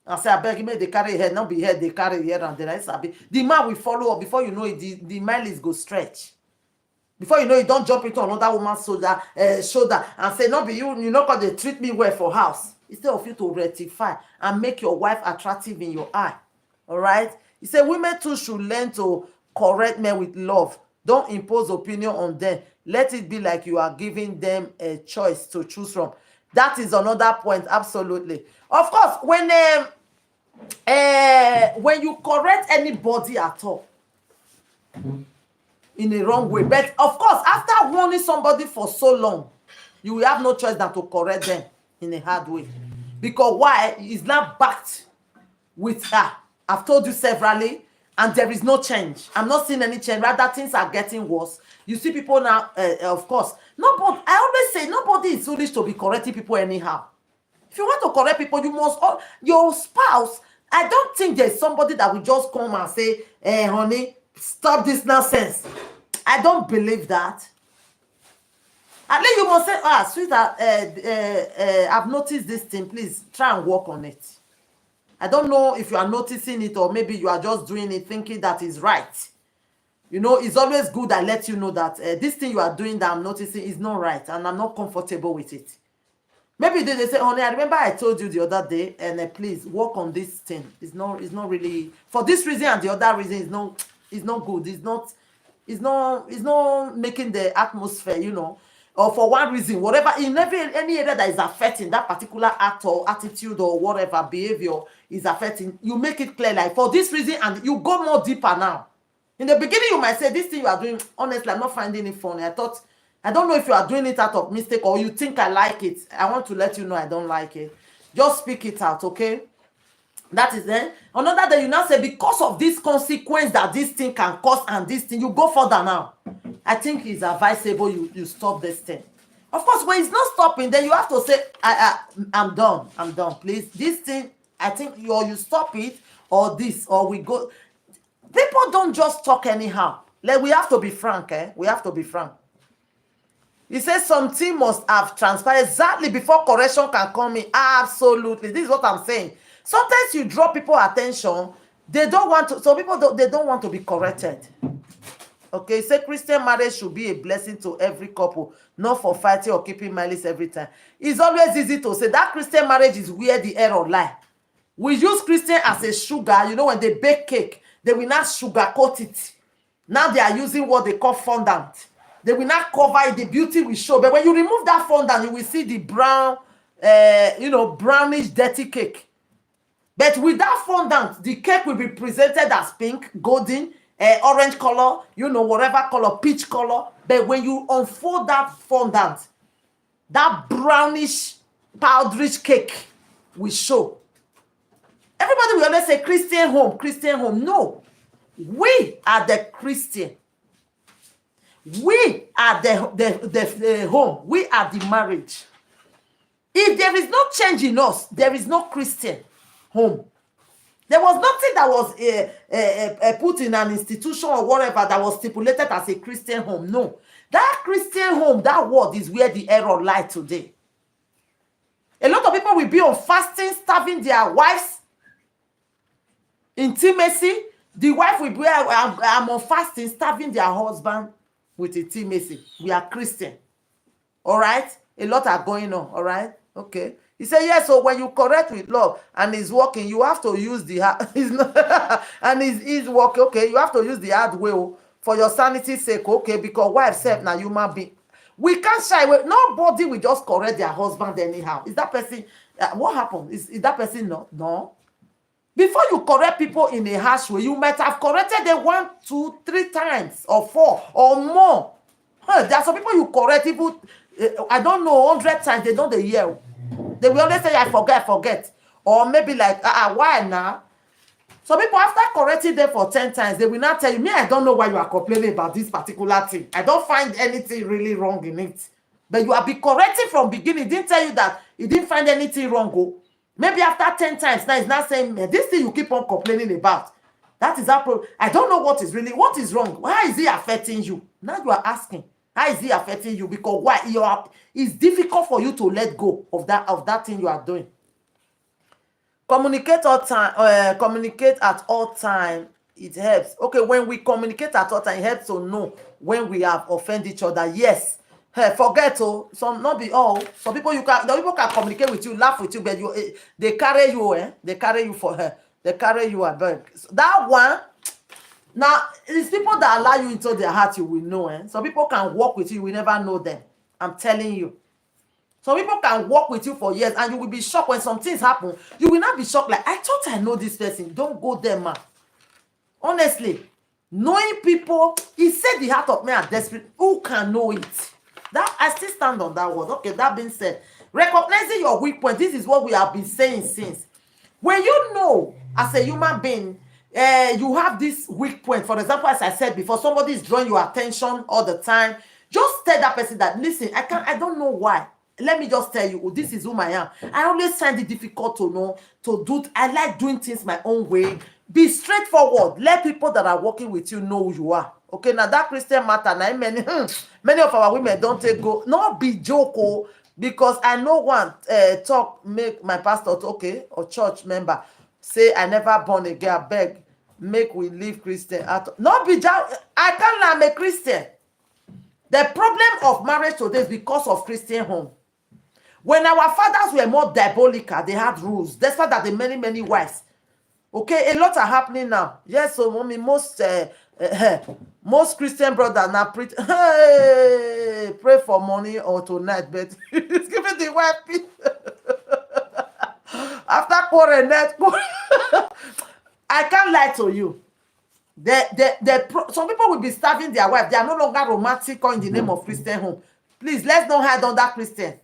And say, I beg you, they carry head, not be head, they carry head, and the rest. The man will follow up. Before you know it, the mileage go stretch. Before you know it, don't jump into another woman's shoulder and say, no, be you know, because they treat me well for house. Instead of you to rectify and make your wife attractive in your eye. All right? He said women too should learn to correct men with love. Don't impose opinion on them. Let it be like you are giving them a choice to choose from. That is another point, absolutely. Of course, when you correct anybody at all in a wrong way, but of course, after warning somebody for so long, you will have no choice than to correct them in a hard way. Because why? It's not backed with her. I've told you severally, and there is no change. I'm not seeing any change. Rather, things are getting worse. You see people now, of course. Nobody, I always say, nobody is foolish to be correcting people anyhow. If you want to correct people, you must, your spouse, I don't think there's somebody that will just come and say, hey, honey, stop this nonsense. I don't believe that. At least you must say, sweetheart, I've noticed this thing. Please try and work on it. I don't know if you are noticing it or maybe you are just doing it thinking that is right. You know, it's always good I let you know that this thing you are doing that I'm noticing is not right and I'm not comfortable with it. Maybe they say, honey, I remember I told you the other day, and please work on this thing. It's not really, for this reason and the other reason, it's not good. It's not making the atmosphere, you know. Or for one reason, whatever, in any area that is affecting that particular act or attitude or whatever behavior is affecting, you make it clear, like for this reason, and you go more deeper now. In the beginning, you might say, this thing you are doing, honestly, I'm not finding it funny. I don't know if you are doing it out of mistake or you think I like it. I want to let you know I don't like it. Just speak it out, okay? That is it. Another day, you now say, because of this consequence that this thing can cause and this thing, you go further now. I think it's advisable you stop this thing. Of course, when it's not stopping, then you have to say, I'm done. Please, this thing, I think you stop it or this, or we go. People don't just talk anyhow. Like, we have to be frank, We have to be frank. He says something must have transpired exactly before correction can come in. Absolutely. This is what I'm saying. Sometimes you draw people's attention They don't want to, some people don't, they don't want to be corrected. Okay, say Christian marriage should be a blessing to every couple, not for fighting or keeping malice every time. It's always easy to say that Christian marriage is where the error lie. We use Christian as a sugar. You know, when they bake cake, they will not sugarcoat it. Now they are using what they call fondant. They will not cover it. The beauty will show. But when you remove that fondant, you will see the brown, brownish, dirty cake. But with that fondant, the cake will be presented as pink, golden, orange color, whatever color, peach color. But when you unfold that fondant, that brownish, powderish cake will show. Everybody will always say Christian home, Christian home. No. We are the Christian. We are the home. We are the marriage. If there is no change in us, there is no Christian home. There was nothing that was put in an institution or whatever that was stipulated as a Christian home. No. That Christian home, that word is where the error lies today. A lot of people will be on fasting, starving their wives. Intimacy. The wife will be, I'm on fasting, starving their husband with intimacy. We are Christian. All right? A lot are going on. All right? Okay. He said, yes, so when you correct with love and he's working, you have to use the hard, and he's working, okay, you have to use the hard way for your sanity's sake, okay, because wife self now human being. We can't shy away. Nobody will just correct their husband anyhow. Is that person, what happened? Is that person no? No. Before you correct people in a harsh way, you might have corrected them 1, 2, 3 times or 4 or more. There are some people you correct people, I don't know, 100 times, they don't hear. They will always say, I forget. Or maybe like, why now? Some people, after correcting them for 10 times, they will not tell you, me, I don't know why you are complaining about this particular thing. I don't find anything really wrong in it. But you have been correcting from beginning. Didn't tell you that he didn't find anything wrong. Maybe after 10 times, now he's not saying, this thing you keep on complaining about. That is our problem. I don't know what is wrong. How is it affecting you? Now you are asking. How is it affecting you? Because why? It's difficult for you to let go of that thing you are doing. Communicate at all time. It helps. Okay, when we communicate at all time, it helps to know when we have offended each other. Yes. Hey, forget some not be all. Some people can communicate with you, laugh with you, but they carry you. They carry you for her. They carry you at back. So that one. Now, it's people that allow you into their heart, you will know. Some people can walk with you, you will never know them. I'm telling you. Some people can walk with you for years and you will be shocked when some things happen. You will not be shocked like, I thought I know this person. Don't go there, man. Honestly, knowing people, he said the heart of men are desperate. Who can know it? That I still stand on that word. Okay, that being said, recognizing your weak point, this is what we have been saying since. When you know, as a human being, you have this weak point. For example, as I said before, somebody is drawing your attention all the time. Just tell that person that, listen, I don't know why. Let me just tell you, this is whom I am. I always find it difficult to do. I like doing things my own way. Be straightforward. Let people that are working with you know who you are. Okay, now that Christian matter, now many of our women don't take go. Not be joke, because I know one talk make my pastor, okay, or church member say, I never born again, beg. Make we leave Christian out. Not be I can't. I'm a Christian. The problem of marriage today is because of Christian home. When our fathers were more diabolical, they had rules. That's why that the many wives. Okay, a lot are happening now. Yes, so mommy, most Christian brothers now pray for money or tonight, but it's giving the wife after quarter net. I can't lie to you. Some people will be starving their wife. They are no longer romantic or in the name of Christian home. Please, let's not hide under Christian.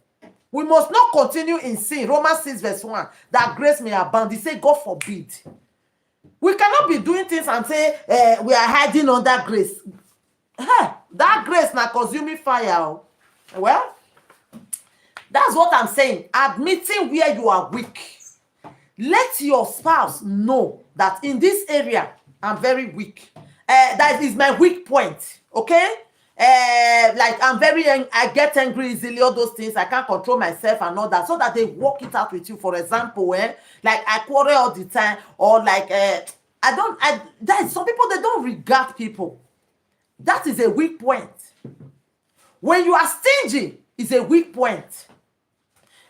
We must not continue in sin. Romans 6 verse 1. That grace may abound. He said, God forbid. We cannot be doing things and say we are hiding under grace. That grace now consuming fire. Well, that's what I'm saying. Admitting where you are weak. Let your spouse know that in this area, I'm very weak. That is my weak point. Okay? Like I get angry easily, all those things. I can't control myself and all that. So that they work it out with you. For example, like I quarrel all the time, or like That is, some people, they don't regard people. That is a weak point. When you are stingy, it's a weak point.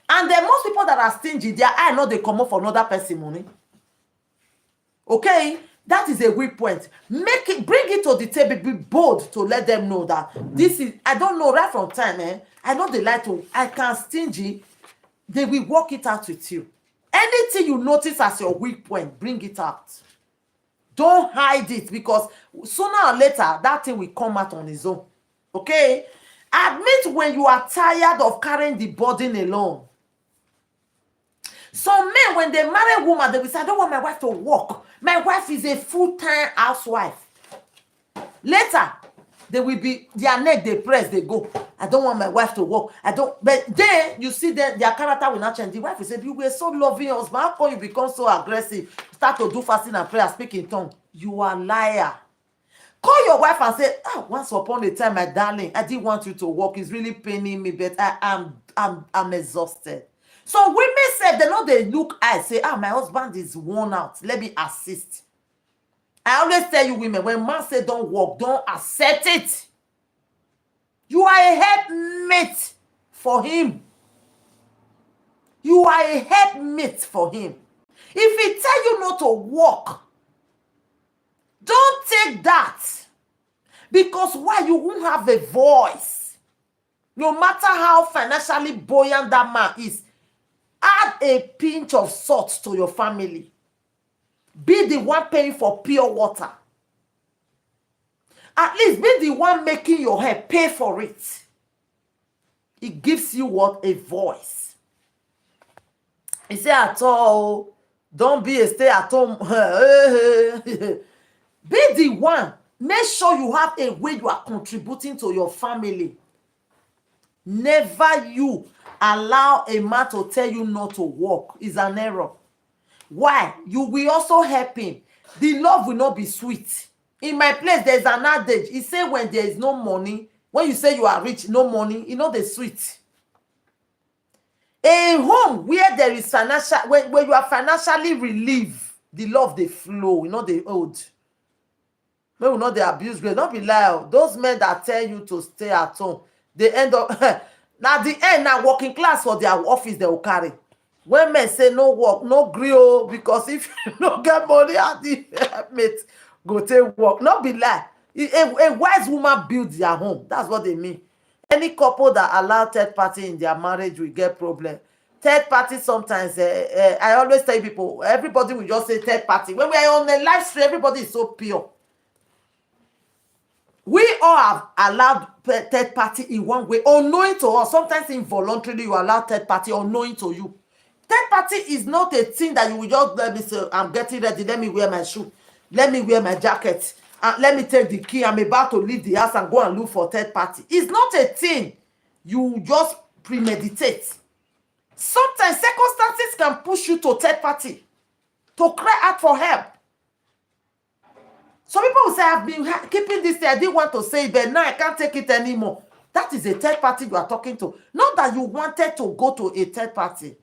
And then most people that are stingy, their eye not they come up for another person money. Okay? That is a weak point. Make it, bring it to the table, be bold to let them know that this is, I don't know, right from time, I know they like to, I can stingy, they will work it out with you. Anything you notice as your weak point, bring it out. Don't hide it, because sooner or later, that thing will come out on its own. Okay? Admit when you are tired of carrying the burden alone. Some men, when they marry a woman, they will say, I don't want my wife to work. My wife is a full-time housewife. Later, they will be, their neck, they press, they go, I don't want my wife to work. I don't, but then you see that their character will not change. The wife will say, you were so loving husband, how come you become so aggressive? Start to do fasting and prayer, speak in tongue. You are a liar. Call your wife and say, once upon a time, my darling, I didn't want you to work. It's really paining me, but I'm exhausted. So women say, they know they look, I say, my husband is worn out. Let me assist. I always tell you women, when man say don't work, don't accept it. You are a helpmate for him. You are a helpmate for him. If he tell you not to work, don't take that. Because why? You won't have a voice. No matter how financially buoyant that man is, add a pinch of salt to your family. Be the one paying for pure water. At least be the one making your hair, pay for it. It gives you what? A voice. He said, at all, don't be a stay-at-home. Be the one. Make sure you have a way you are contributing to your family. Never you allow a man to tell you not to work. It's an error. Why? You will also help him. The love will not be sweet. In my place, there's an adage. He said when there is no money, when you say you are rich, no money, you know the sweet. A home where there is financial, when you are financially relieved, the love they flow, you know they old. Maybe not they abuse grace. Don't be loud. Those men that tell you to stay at home, they end up now the end now working class for their office they will carry. When men say no work, no grill, because if you don't get money at the mate, go take work. Not be lie. A wise woman builds their home. That's what they mean. Any couple that allow third party in their marriage will get problem. Third party sometimes, I always tell people, everybody will just say third party. When we are on the live stream, everybody is so pure. We all have allowed third party in one way, unknowing to us. Sometimes involuntarily, you allow third party unknowing to you. Third party is not a thing that you will just let me say, I'm getting ready, let me wear my shoe, let me wear my jacket, let me take the key, I'm about to leave the house and go and look for third party. It's not a thing you just premeditate. Sometimes circumstances can push you to third party, to cry out for help. Some people will say, I've been keeping this thing, I didn't want to say it, but now I can't take it anymore. That is a third party you are talking to. Not that you wanted to go to a third party.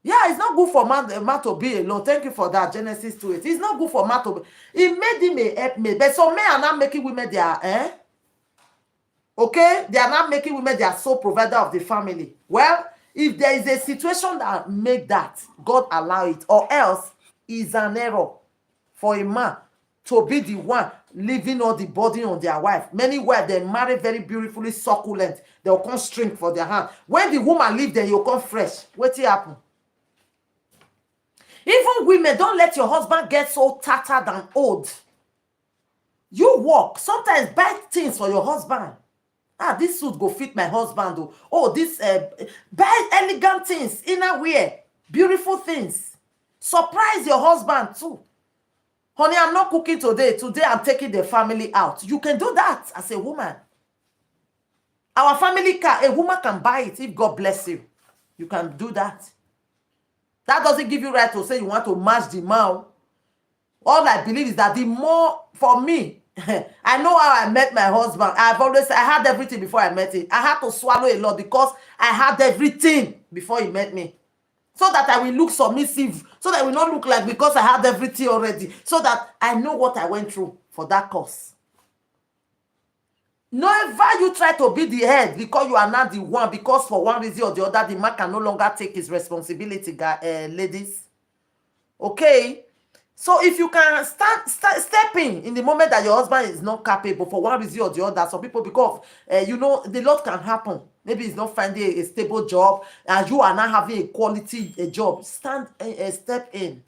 Yeah, it's not good for man to be alone. Thank you for that, Genesis 2:8. It's not good for man to be. It made him a helpmate. But some men are not making women their, okay? They are not making women their sole provider of the family. Well, if there is a situation that make that, God allow it. Or else, it's an error for a man to be the one leaving all the burden on their wife. Many wives, they marry very beautifully succulent. They'll come string for their hand. When the woman leave, then you'll come fresh. What will happen? Even women, don't let your husband get so tattered and old. You work. Sometimes buy things for your husband. This suit go fit my husband. This, buy elegant things, inner wear, beautiful things. Surprise your husband too. Honey, I'm not cooking today. Today, I'm taking the family out. You can do that as a woman. Our family car, a woman can buy it if God bless you. You can do that. That doesn't give you right to say you want to match the man. All I believe is that the more, for me, I know how I met my husband. I've always said I had everything before I met him. I had to swallow a lot because I had everything before he met me. so that I will look submissive, so that I will not look like because I had everything already, so that I know what I went through for that cause. Never you try to be the head because you are not the one, because for one reason or the other, the man can no longer take his responsibility, ladies. Okay? So if you can step in the moment that your husband is not capable for one reason or the other, some people, because the lot can happen. Maybe he's not finding a stable job and you are not having a quality job. Step in.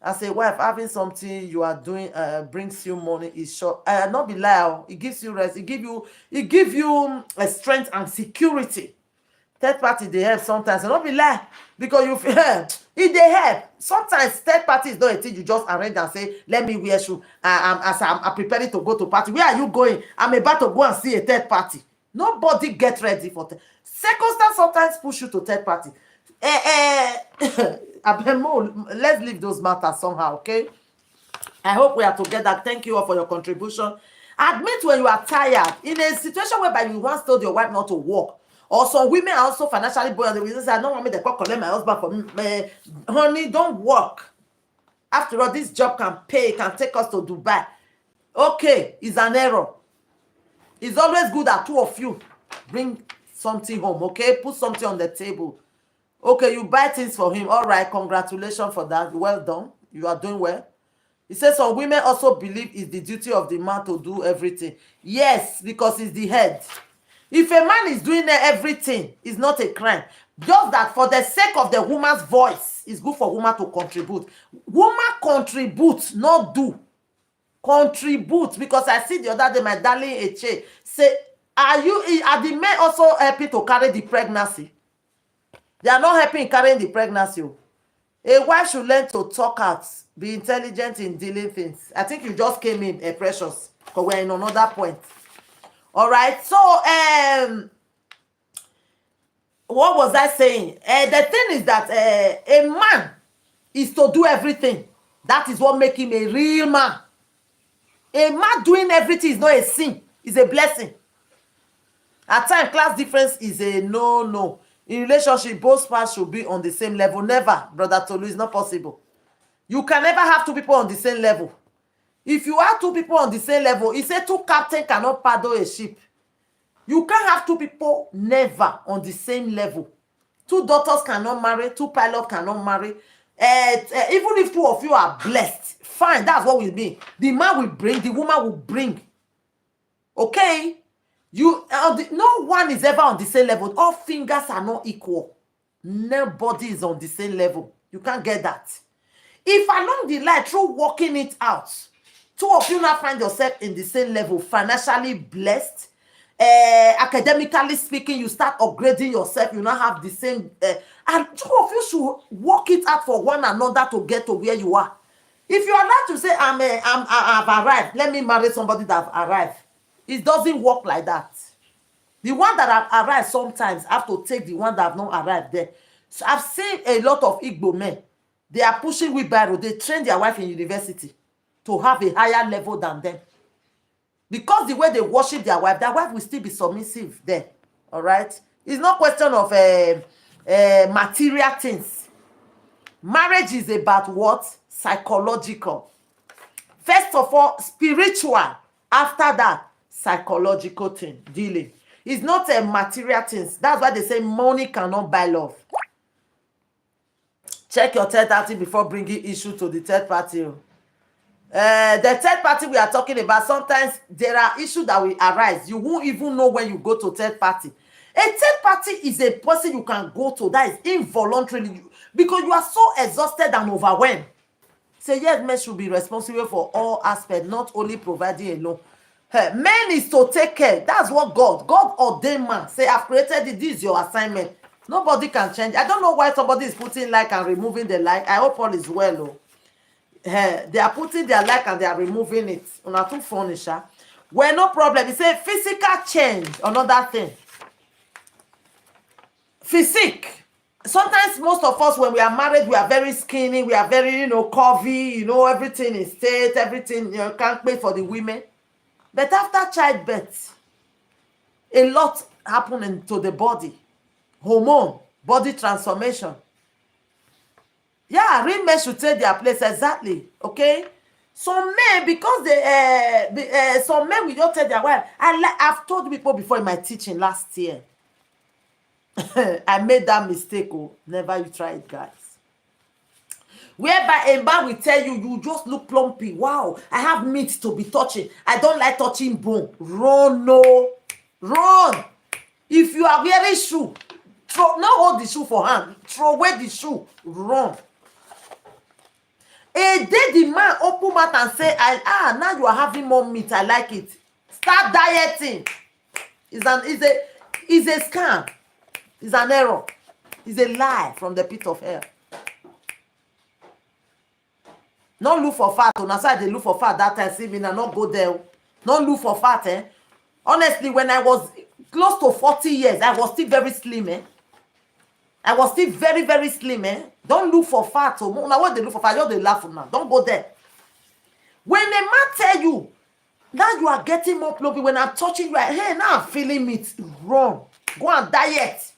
As a wife, having something you are doing brings you money is sure. Not be lie, it gives you rest. It give you strength and security. Third party they help sometimes, and not be lie, because you feel if they help. Sometimes third party is not a thing you just arrange and say, let me wear shoe. I'm preparing to go to party. Where are you going? I'm about to go and see a third party. Nobody get ready for that. Circumstance sometimes push you to third party. Let's leave those matters somehow, okay? I hope we are together. Thank you all for your contribution. Admit when you are tired. In a situation whereby you once told your wife not to work, or some women are also financially buoyant. The reason say, I don't want me to collect my husband for me. Honey, don't work. After all, this job can pay, can take us to Dubai. Okay, it's an error. It's always good that two of you bring something home, okay? Put something on the table. Okay, you buy things for him. All right, congratulations for that. Well done. You are doing well. He says some women also believe it's the duty of the man to do everything. Yes, because he's the head. If a man is doing everything, it's not a crime. Just that for the sake of the woman's voice, it's good for woman to contribute. Woman contribute, not do. Contribute. Because I see the other day, my darling Eche say, are the men also helping to carry the pregnancy? They are not helping in carrying the pregnancy. A wife should learn to talk out, be intelligent in dealing things. I think you just came in, Precious, because we're in another point. All right. So, what was I saying? The thing is that a man is to do everything. That is what makes him a real man. A man doing everything is not a sin. It's a blessing. At times, class difference is a no. In relationship, both parts should be on the same level. Never, Brother Tolu, it's not possible. You can never have two people on the same level. If you have two people on the same level, he said two captains cannot paddle a ship. You can't have two people never on the same level. Two daughters cannot marry, two pilots cannot marry. Even if two of you are blessed, fine, that's what we mean. The man will bring, the woman will bring. Okay? No one is ever on the same level. All fingers are not equal. Nobody is on the same level. You can't get that. If along the line, through working it out, two of you now find yourself in the same level, financially blessed, academically speaking, you start upgrading yourself, you now have the same, and two of you should work it out for one another to get to where you are. If you are allowed to say, I've arrived, let me marry somebody that have arrived, it doesn't work like that. The one that have arrived sometimes have to take the one that have not arrived there. So I've seen a lot of Igbo men. They are pushing wheelbarrow. They train their wife in university to have a higher level than them. Because the way they worship their wife will still be submissive there. All right? It's not question of material things. Marriage is about what? Psychological. First of all, spiritual. After that, psychological thing, dealing. It's not a material things. That's why they say money cannot buy love. Check your third party before bringing issue to the third party. The third party we are talking about, sometimes there are issues that will arise. You won't even know when you go to third party. A third party is a person you can go to that is involuntarily, because you are so exhausted and overwhelmed. So yes, men should be responsible for all aspects, not only providing alone. Men is to take care. That's what God ordained man. Say, I've created it. This is your assignment. Nobody can change. I don't know why somebody is putting like and removing the like. I hope all is well. Oh. They are putting their like and they are removing it. Una too funny, sha. Well, no problem. It's a physical change. Another thing. Physique. Sometimes most of us, when we are married, we are very skinny. We are very, curvy. Everything is state. Everything, can't pay for the women. But after childbirth, a lot happens to the body. Hormone, body transformation. Yeah, real men should take their place, exactly. Okay. Some men, because some men will not tell their wife. I've told people before in my teaching last year. I made that mistake. Oh, never you try it, guys. Whereby a man will tell you, you just look plumpy. Wow, I have meat to be touching. I don't like touching bone. Run, no. Run. If you are wearing shoe, not hold the shoe for hand. Throw away the shoe. Run. A day the man open mouth and say, now you are having more meat. I like it. Start dieting. It's a scam. It's an error. It's a lie from the pit of hell. Not look for fat. On aside they look for fat that time. See me now, not go there. Not look for fat. Honestly, when I was close to 40 years, I was still very slim. I was still very, very slim. Don't look for fat. Now when they look for fat, you're the laugh now. Don't go there. When a man tell you, now you are getting more plumpy, when I'm touching you, hey, now I'm feeling it. Wrong. Go and diet.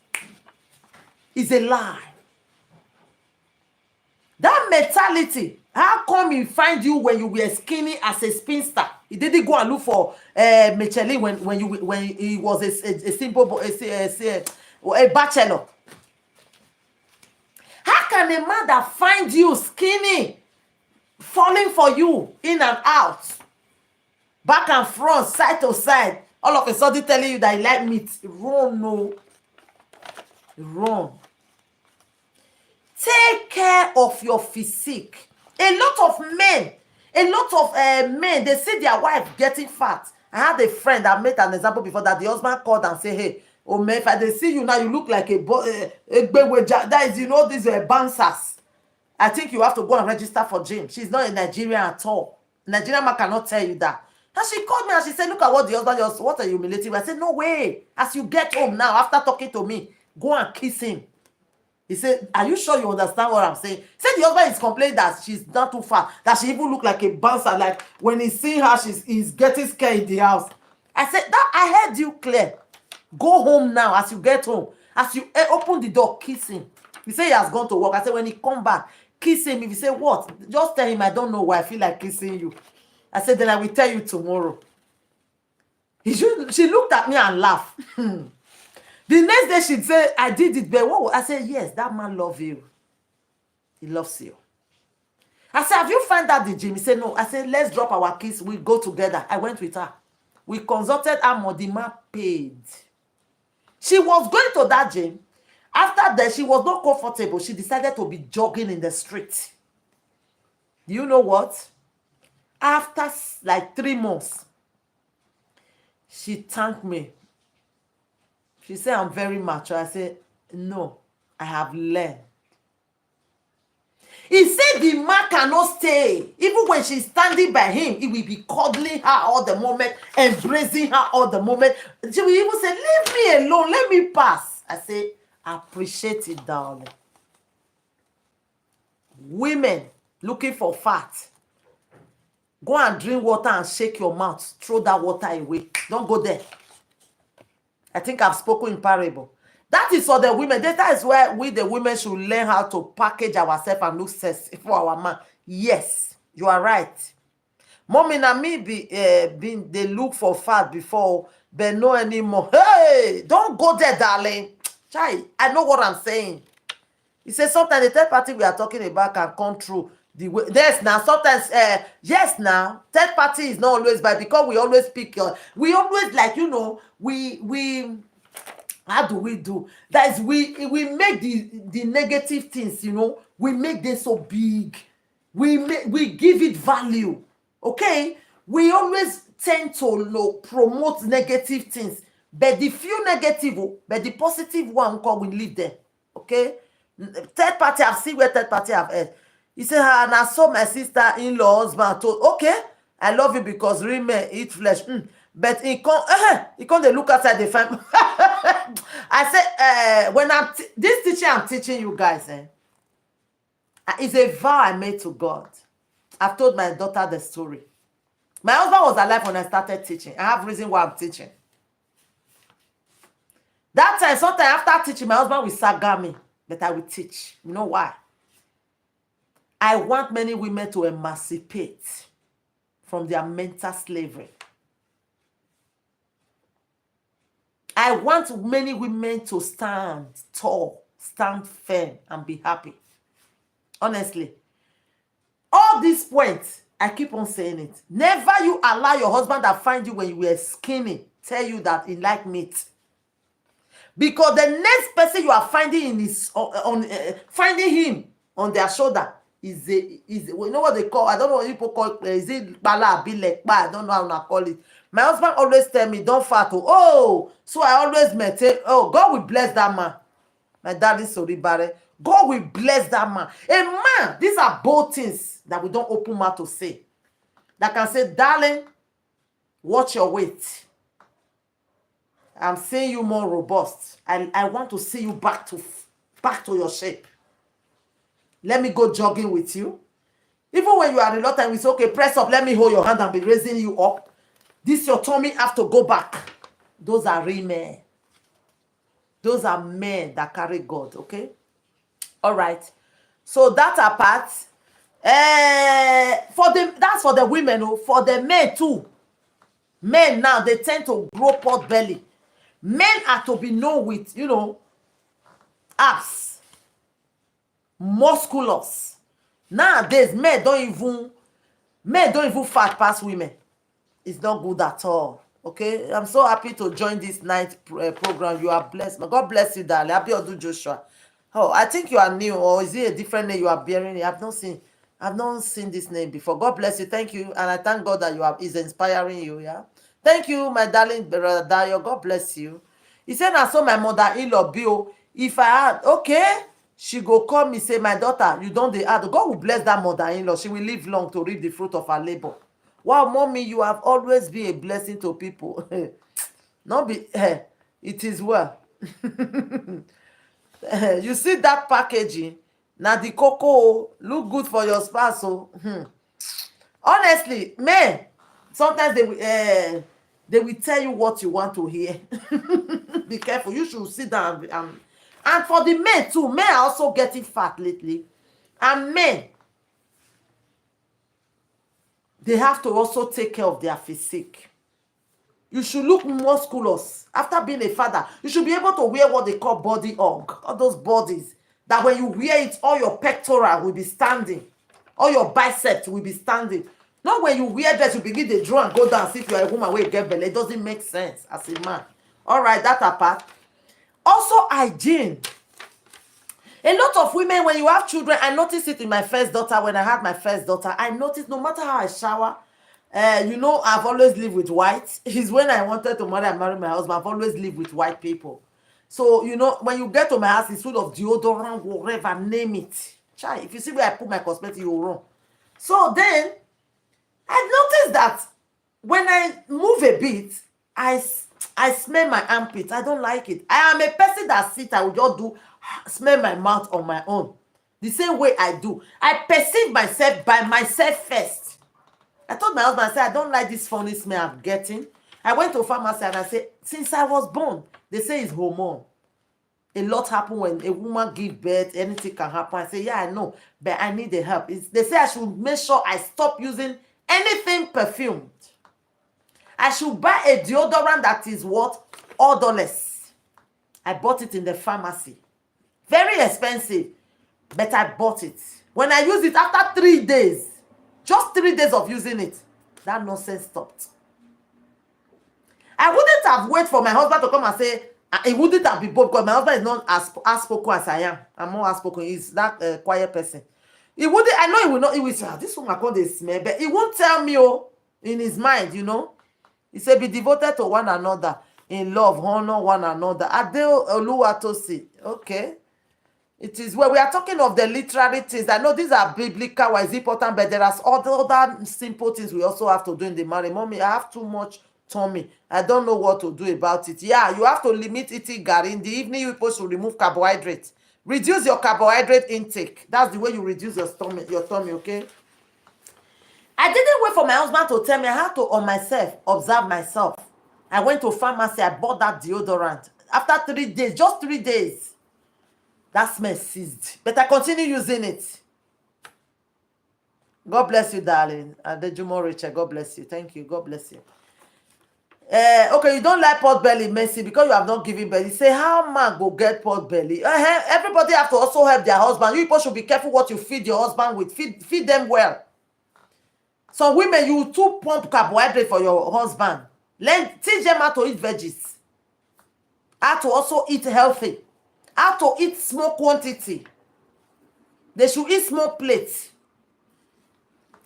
It's a lie. That mentality, how come he find you when you were skinny as a spinster? He didn't go and look for Michelin when he was a simple a bachelor. How can a man that find you skinny, falling for you in and out, back and front, side to side, all of a sudden telling you that he like meat? Wrong, no. Wrong. Take care of your physique. A lot of men, they see their wife getting fat. I had a friend that made an example before that the husband called and said, hey, oh man, if I see you now, you look like that is, these bouncers. I think you have to go and register for gym. She's not a Nigerian at all. Nigerian man cannot tell you that. And she called me and she said, look at what the husband just, what are you humiliating? I said, no way. As you get home now, after talking to me, go and kiss him. He said, are you sure you understand what I'm saying? He said the husband is complaining that she's not too far, that she even look like a bouncer. Like when he's seeing her, he's getting scared in the house. I said, that I heard you clear. Go home now. As you get home, as you open the door, kiss him. He said he has gone to work. I said, when he come back, kiss him. If he say, what? Just tell him, I don't know why I feel like kissing you. I said, then I will tell you tomorrow. She looked at me and laughed. The next day she'd say, I did it, but what? I said, yes, that man loves you. He loves you. I said, have you found out the gym? He said, no. I said, let's drop our keys. We go together. I went with her. We consulted her. The man paid. She was going to that gym. After that, she was not comfortable. She decided to be jogging in the street. You know what? After like 3 months, she thanked me. She said, I'm very mature. I said, no, I have learned. He said the man cannot stay. Even when she's standing by him, he will be cuddling her all the moment, embracing her all the moment. She will even say, leave me alone, let me pass. I say, appreciate it, darling. Women looking for fat, go and drink water and shake your mouth. Throw that water away. Don't go there. I think I've spoken in parable. That is for the women. That is where we, the women, should learn how to package ourselves and look sexy for our man. Yes, you are right. Mommy and me they look for fat before, but no anymore. Hey, don't go there, darling. Chai, I know what I'm saying. He says sometimes the third party we are talking about can come through the way. Yes, now sometimes yes, now third party is not always bad because we always pick. We always like we. How do we do? That is, we make the negative things. We make them so big. We give it value. Okay, we always tend to promote negative things, but the few negative, but the positive one we leave there. Okay. Third party, I've seen where third party have heard. He said, and I saw my sister-in-law husband told, okay, I love you because real men eat flesh. But he can't they look outside the family. I said, when this teaching I'm teaching you guys, it's a vow I made to God. I've told my daughter the story. My husband was alive when I started teaching. I have reason why I'm teaching. That time, sometime after teaching, my husband will saga me. But I will teach. You know why? I want many women to emancipate from their mental slavery. I want many women to stand tall, stand firm, and be happy. Honestly. All these points, I keep on saying it. Never you allow your husband that find you when you were skinny tell you that he like meat. Because the next person you are finding in his finding him on their shoulder is you know what they call, I don't know what people call, is it bala bilek, I don't know how to call it. My husband always tell me, don't fat. Oh, so I always maintain, oh, God will bless that man. My daddy sorry bare. God will bless that man. A man, these are both things that we don't open mouth to say. That can say, darling, watch your weight. I'm seeing you more robust. I want to see you back to your shape. Let me go jogging with you. Even when you are reluctant, we say, okay, press up. Let me hold your hand and be raising you up. This your tummy have to go back. Those are real men. Those are men that carry God, okay? All right. So that apart, that's for the women. Oh, for the men too. Men now, they tend to grow pot belly. Men are to be known with, abs, musculous. Nowadays, men don't even fat past women. It's not good at all. Okay, I'm so happy to join this night program. You are blessed. God bless you, darling. Happy Odu Joshua. Oh, I think you are new, or is it a different name you are bearing? I've not seen this name before. God bless you. Thank you, and I thank God that is inspiring you. Yeah. Thank you, my darling brother Dayo. God bless you. He said, I saw my mother-in-law Bill. If I had, okay, she go call me, say, my daughter, you don't dey add. God will bless that mother-in-law. She will live long to reap the fruit of her labor. Wow, mommy, you have always been a blessing to people. Not be, it is well. You see that packaging? Now the cocoa look good for your spouse. So, honestly, men, sometimes they will tell you what you want to hear. Be careful. You should sit down and for the men too. Men are also getting fat lately, and men, they have to also take care of their physique. You should look musculous. After being a father, you should be able to wear what they call body hug. All those bodies that when you wear it, all your pectoral will be standing. All your biceps will be standing. Not when you wear dress, you begin to draw and go down. See if you are a woman where you get belly. It doesn't make sense as a man. All right, that apart. Also, hygiene. A lot of women, when you have children, I noticed it in my first daughter. When I had my first daughter, I noticed no matter how I shower, I've always lived with white. It's when I wanted to marry my husband, I've always lived with white people. So, when you get to my house, it's full of deodorant, whatever, name it. Chai, if you see where I put my cosmetics, you will run. So then, I noticed that when I move a bit, I smell my armpit. I don't like it. I am a person that sits, I will just smell my mouth on my own. The same way I do. I perceive myself by myself first. I told my husband, I said, I don't like this funny smell I'm getting. I went to a pharmacy and I said, since I was born, they say it's hormone. A lot happen when a woman gives birth, anything can happen. I say, yeah, I know, but I need the help. They say I should make sure I stop using anything perfumed. I should buy a deodorant that is what? Odorless. I bought it in the pharmacy. Very expensive, but I bought it. When I use it after 3 days, just 3 days of using it, that nonsense stopped. I wouldn't have waited for my husband to come and say, it wouldn't have been both, because my husband is not as outspoken as I am. I'm more outspoken. He's that quiet person. He wouldn't, I know he will not, he will say, this woman called they smell, but he won't tell me, in his mind, He said, be devoted to one another in love, honor one another. Adeo Oluwatosi. Okay. It is where we are talking of the literary things. I know these are biblical, wise important, but there are other simple things we also have to do in the marriage. Mommy, I have too much tummy. I don't know what to do about it. Yeah, you have to limit eating gari. In the evening, you're supposed to remove carbohydrates. Reduce your carbohydrate intake. That's the way you reduce your tummy, okay? I didn't wait for my husband to tell me. I had to, on myself, observe myself. I went to pharmacy. I bought that deodorant. After 3 days, just 3 days, that smell ceased. But I continue using it. God bless you, darling. And the Jumo Rachel, God bless you. Thank you. God bless you. Okay, you don't like pot belly, Mercy, because you have not given belly. Say, how man go get pot belly? Everybody have to also help their husband. You people should be careful what you feed your husband with. Feed them well. Some women, you too pump carbohydrate for your husband. Teach them how to eat veggies. How to also eat healthy. How to eat small quantity. They should eat small plates.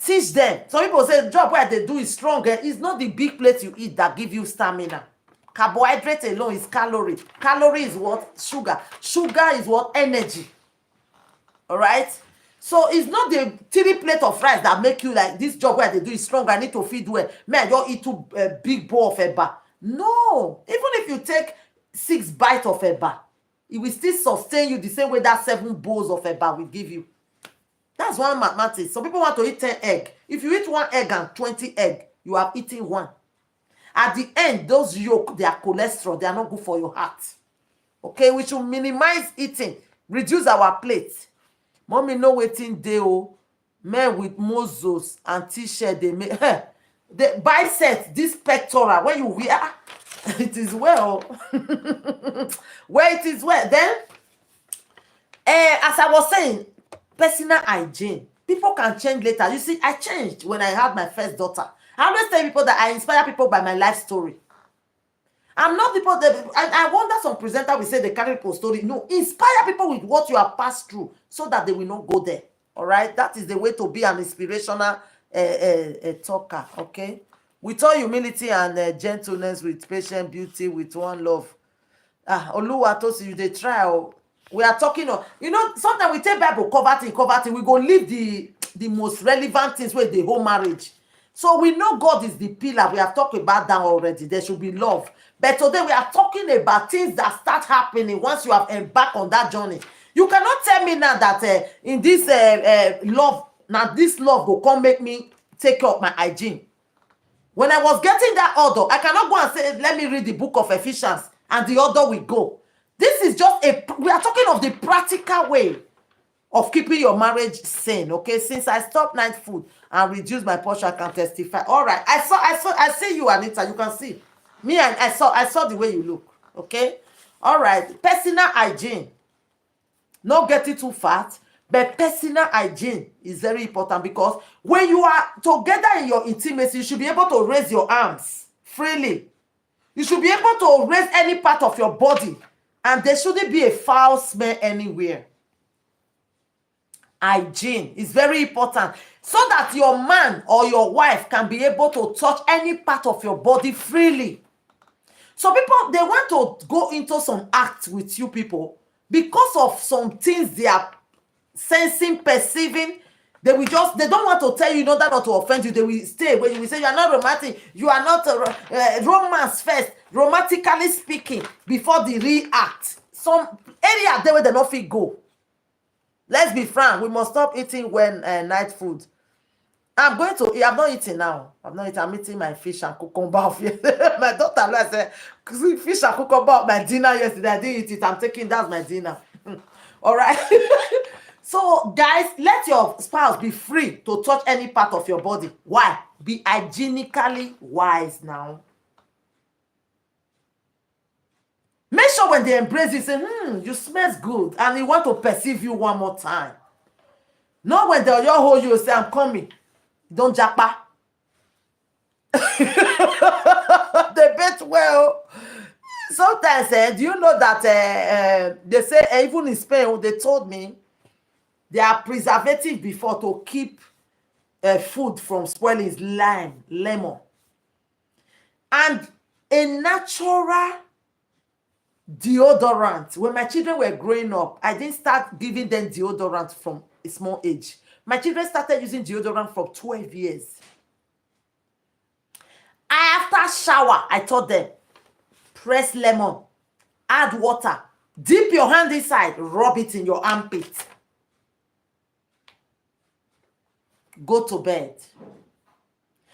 Teach them. Some people say the job where they do is stronger. It's not the big plate you eat that give you stamina. Carbohydrate alone is calorie. Calorie is what? Sugar. Sugar is what? Energy. All right? So it's not the 3 plate of rice that make you like this job where they do is strong. I need to feed well. Man, you eat 2 big bowl of eba. No. Even if you take 6 bites of eba, it will still sustain you the same way that 7 bowls of eba will give you. That's one mathematics. Some people want to eat 10 eggs. If you eat 1 egg and 20 eggs, you have eaten 1. At the end, those yolk, they are cholesterol. They are not good for your heart. Okay, we should minimize eating. Reduce our plate. Mommy no waiting day. Men with muscles and t-shirt, they make the biceps, this pectoral, when you wear, it is well. Where it is well. Then, as I was saying, personal hygiene. People can change later. You see, I changed when I had my first daughter. I always tell people that I inspire people by my life story. I'm not people that I wonder some presenter will say they carry people's story. No, inspire people with what you have passed through so that they will not go there. All right, that is the way to be an inspirational talker. Okay, with all humility and gentleness, with patient beauty, with one love. Oluwa Tosi, you they try. We are talking of, sometimes we take Bible cover thing, we go leave the most relevant things with the whole marriage. So we know God is the pillar. We have talked about that already. There should be love. But today we are talking about things that start happening once you have embarked on that journey. You cannot tell me now that in this love, now this love will come make me take care of my hygiene. When I was getting that order, I cannot go and say, let me read the book of Ephesians and the order will go. This is just we are talking of the practical way of keeping your marriage sane. Okay, since I stopped night food and reduced my portion, I can testify. All right, I see you, Anita. You can see me, and I saw the way you look. Okay, all right. Personal hygiene, not getting too fat, but personal hygiene is very important because when you are together in your intimacy, you should be able to raise your arms freely. You should be able to raise any part of your body, and there shouldn't be a foul smell anywhere. Hygiene is very important so that your man or your wife can be able to touch any part of your body freely. So people, they want to go into some acts with you people because of some things they are sensing, perceiving. They don't want to tell you in order not to offend you. They will stay when you will say you are not romantic, you are not romance first, romantically speaking, before the real act. Some area there where they not fit go. Let's be frank, we must stop eating when night food. I'm not eating now. I'm eating my fish and cucumber. My daughter said, fish and cucumber, my dinner yesterday. I didn't eat it. That's my dinner. All right. So, guys, let your spouse be free to touch any part of your body. Why? Be hygienically wise now. Make sure when they embrace you, say, you smell good, and they want to perceive you one more time. Not when they'll hold you and say, I'm coming. Don't japa. They bet well. Sometimes, do you know that they say, even in Spain, they told me, they are preservative before to keep food from spoiling is lemon. And a natural deodorant. When my children were growing up, I didn't start giving them deodorant from a small age. My children started using deodorant for 12 years. After shower, I taught them, press lemon, add water, dip your hand inside, rub it in your armpit. Go to bed.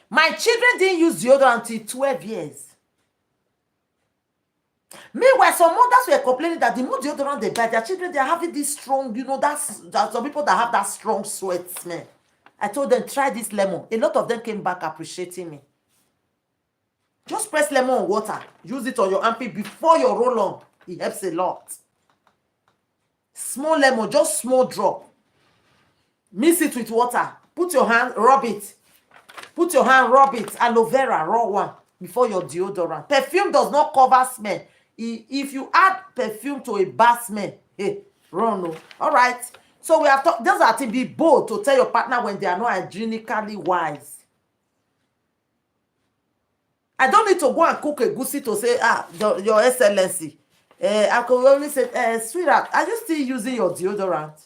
My children didn't use deodorant until 12 years. Meanwhile, some mothers were complaining that the more deodorant they buy, their children, they are having this strong, that's some people that have that strong sweat smell. I told them, try this lemon. A lot of them came back appreciating me. Just press lemon on water. Use it on your armpit before your roll-on. It helps a lot. Small lemon, just small drop. Mix it with water. Put your hand, rub it. Put your hand, rub it. Aloe vera, raw one, before your deodorant. Perfume does not cover smell. If you add perfume to a bad smell, hey, run no. All right. So we have talked. Those are to be bold to tell your partner when they are not hygienically wise. I don't need to go and cook a goosey to say, your excellency. I could only say, sweetheart, are you still using your deodorant?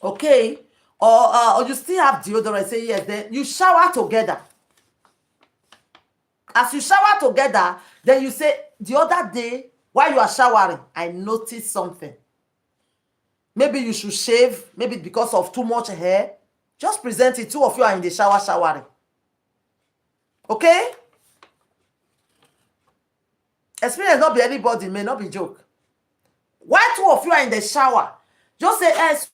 Okay. Or you still have deodorant, say yes, then you shower together. As you shower together, then you say, the other day, while you are showering, I noticed something. Maybe you should shave, maybe because of too much hair. Just present it, two of you are in the shower showering. Okay? Experience not be anybody, may not be joke. While two of you are in the shower, just say,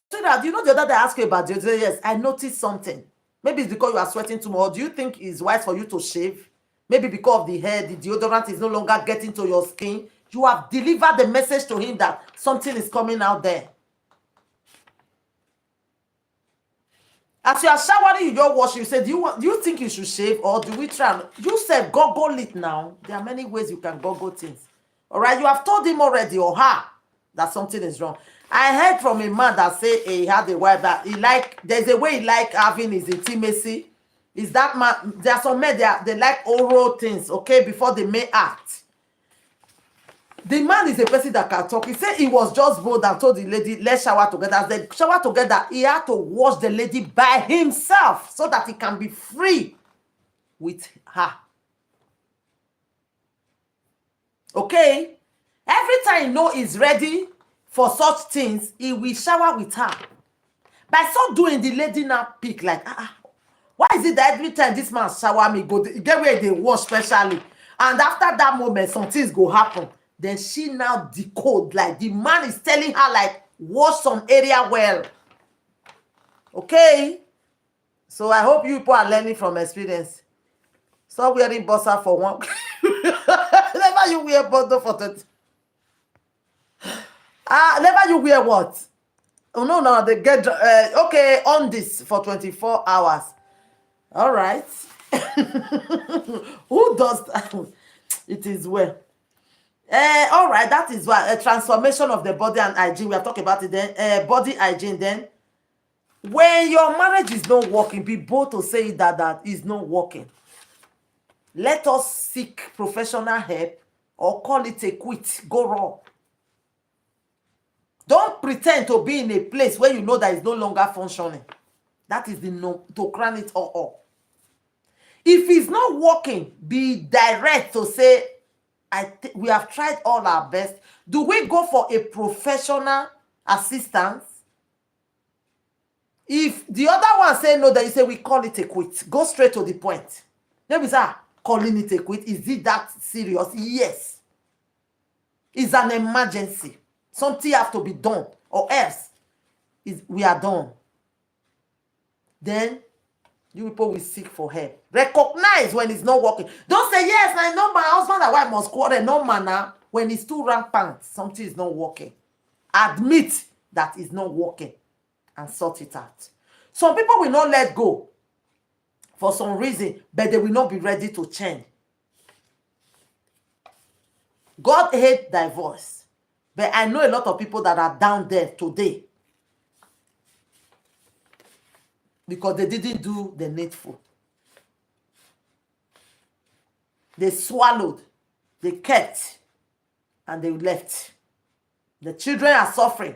sweetheart, you know the other day I asked you about you say, yes, I noticed something. Maybe it's because you are sweating too much. Or do you think it's wise for you to shave? Maybe because of the hair, the deodorant is no longer getting to your skin. You have delivered the message to him that something is coming out there. As you are showering, you don't wash. You say, do you think you should shave, or do we try? You said goggle it now. There are many ways you can goggle things. All right, you have told him already or her that something is wrong. I heard from a man that say he had a wife that there's a way he like having his intimacy. Is that man? There are some men they like oral things, okay, before they may act. The man is a person that can talk. He said he was just bold and told the lady, let's shower together. As they shower together, he had to wash the lady by himself so that he can be free with her. Okay? Every time he know he's ready for such things, he will shower with her. By so doing, the lady now pick like, why is it that every time this man shower me, get where they wash specially? And after that moment, some things go happen. Then she now decode, like the man is telling her, like, wash some area well. Okay? So I hope you people are learning from experience. Stop wearing bossa for one. Never you wear bossa for 20. Never you wear what? Oh, no, they get, okay, on this for 24 hours. All right. Who does that? It is well. All right, that is what a transformation of the body and hygiene. We are talking about it then. Body hygiene then. When your marriage is not working, be bold to say that is not working. Let us seek professional help or call it a quit. Go raw. Don't pretend to be in a place where you know that is no longer functioning. That is the no to crown it all. If it's not working, be direct to say, we have tried all our best. Do we go for a professional assistance? If the other one say no, then you say we call it a quit. Go straight to the point. Then we say, calling it a quit. Is it that serious? Yes. It's an emergency. Something have to be done, or else we are done. Then you people will seek for help. Recognize when it's not working. Don't say, yes, I know my husband and wife must quarrel. No manner. When it's too rampant, something is not working. Admit that it's not working and sort it out. Some people will not let go for some reason, but they will not be ready to change. God hates divorce. But I know a lot of people that are down there today because they didn't do the needful. They swallowed, they kept, and they left. The children are suffering.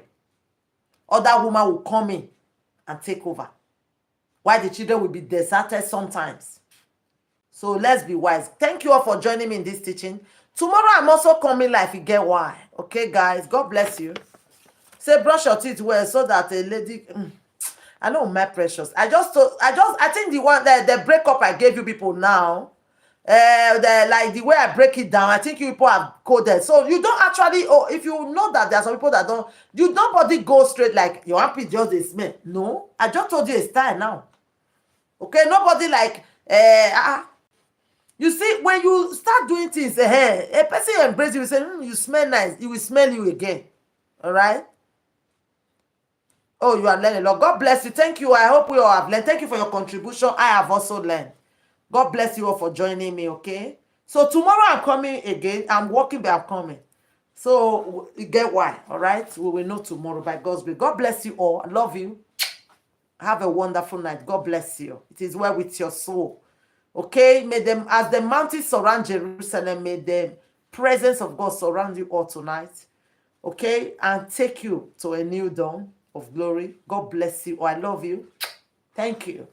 Other women will come in and take over. Why the children will be deserted sometimes. So let's be wise. Thank you all for joining me in this teaching. Tomorrow I'm also coming live. You get why. Okay, guys. God bless you. Say brush your teeth well so that a lady. I know, my precious. I think the breakup I gave you people now. like the way I break it down, I think you people have coded. So you don't actually, oh, if you know that there are some people that don't, you nobody go straight like your armpit just a smell. No, I just told you a style now. Okay, nobody like, you see, when you start doing things, a person embrace you, will say, you smell nice, he will smell you again. All right. Oh, you are learning a lot. God bless you. Thank you. I hope we all have learned. Thank you for your contribution. I have also learned. God bless you all for joining me, okay? So tomorrow I'm coming again. I'm working, but I'm coming. So you get why, all right? We will know tomorrow by God's grace. God bless you all. I love you. Have a wonderful night. God bless you. It is well with your soul. Okay? May them, as the mountains surround Jerusalem, may the presence of God surround you all tonight. Okay? And take you to a new dawn of glory. God bless you. Oh, I love you. Thank you.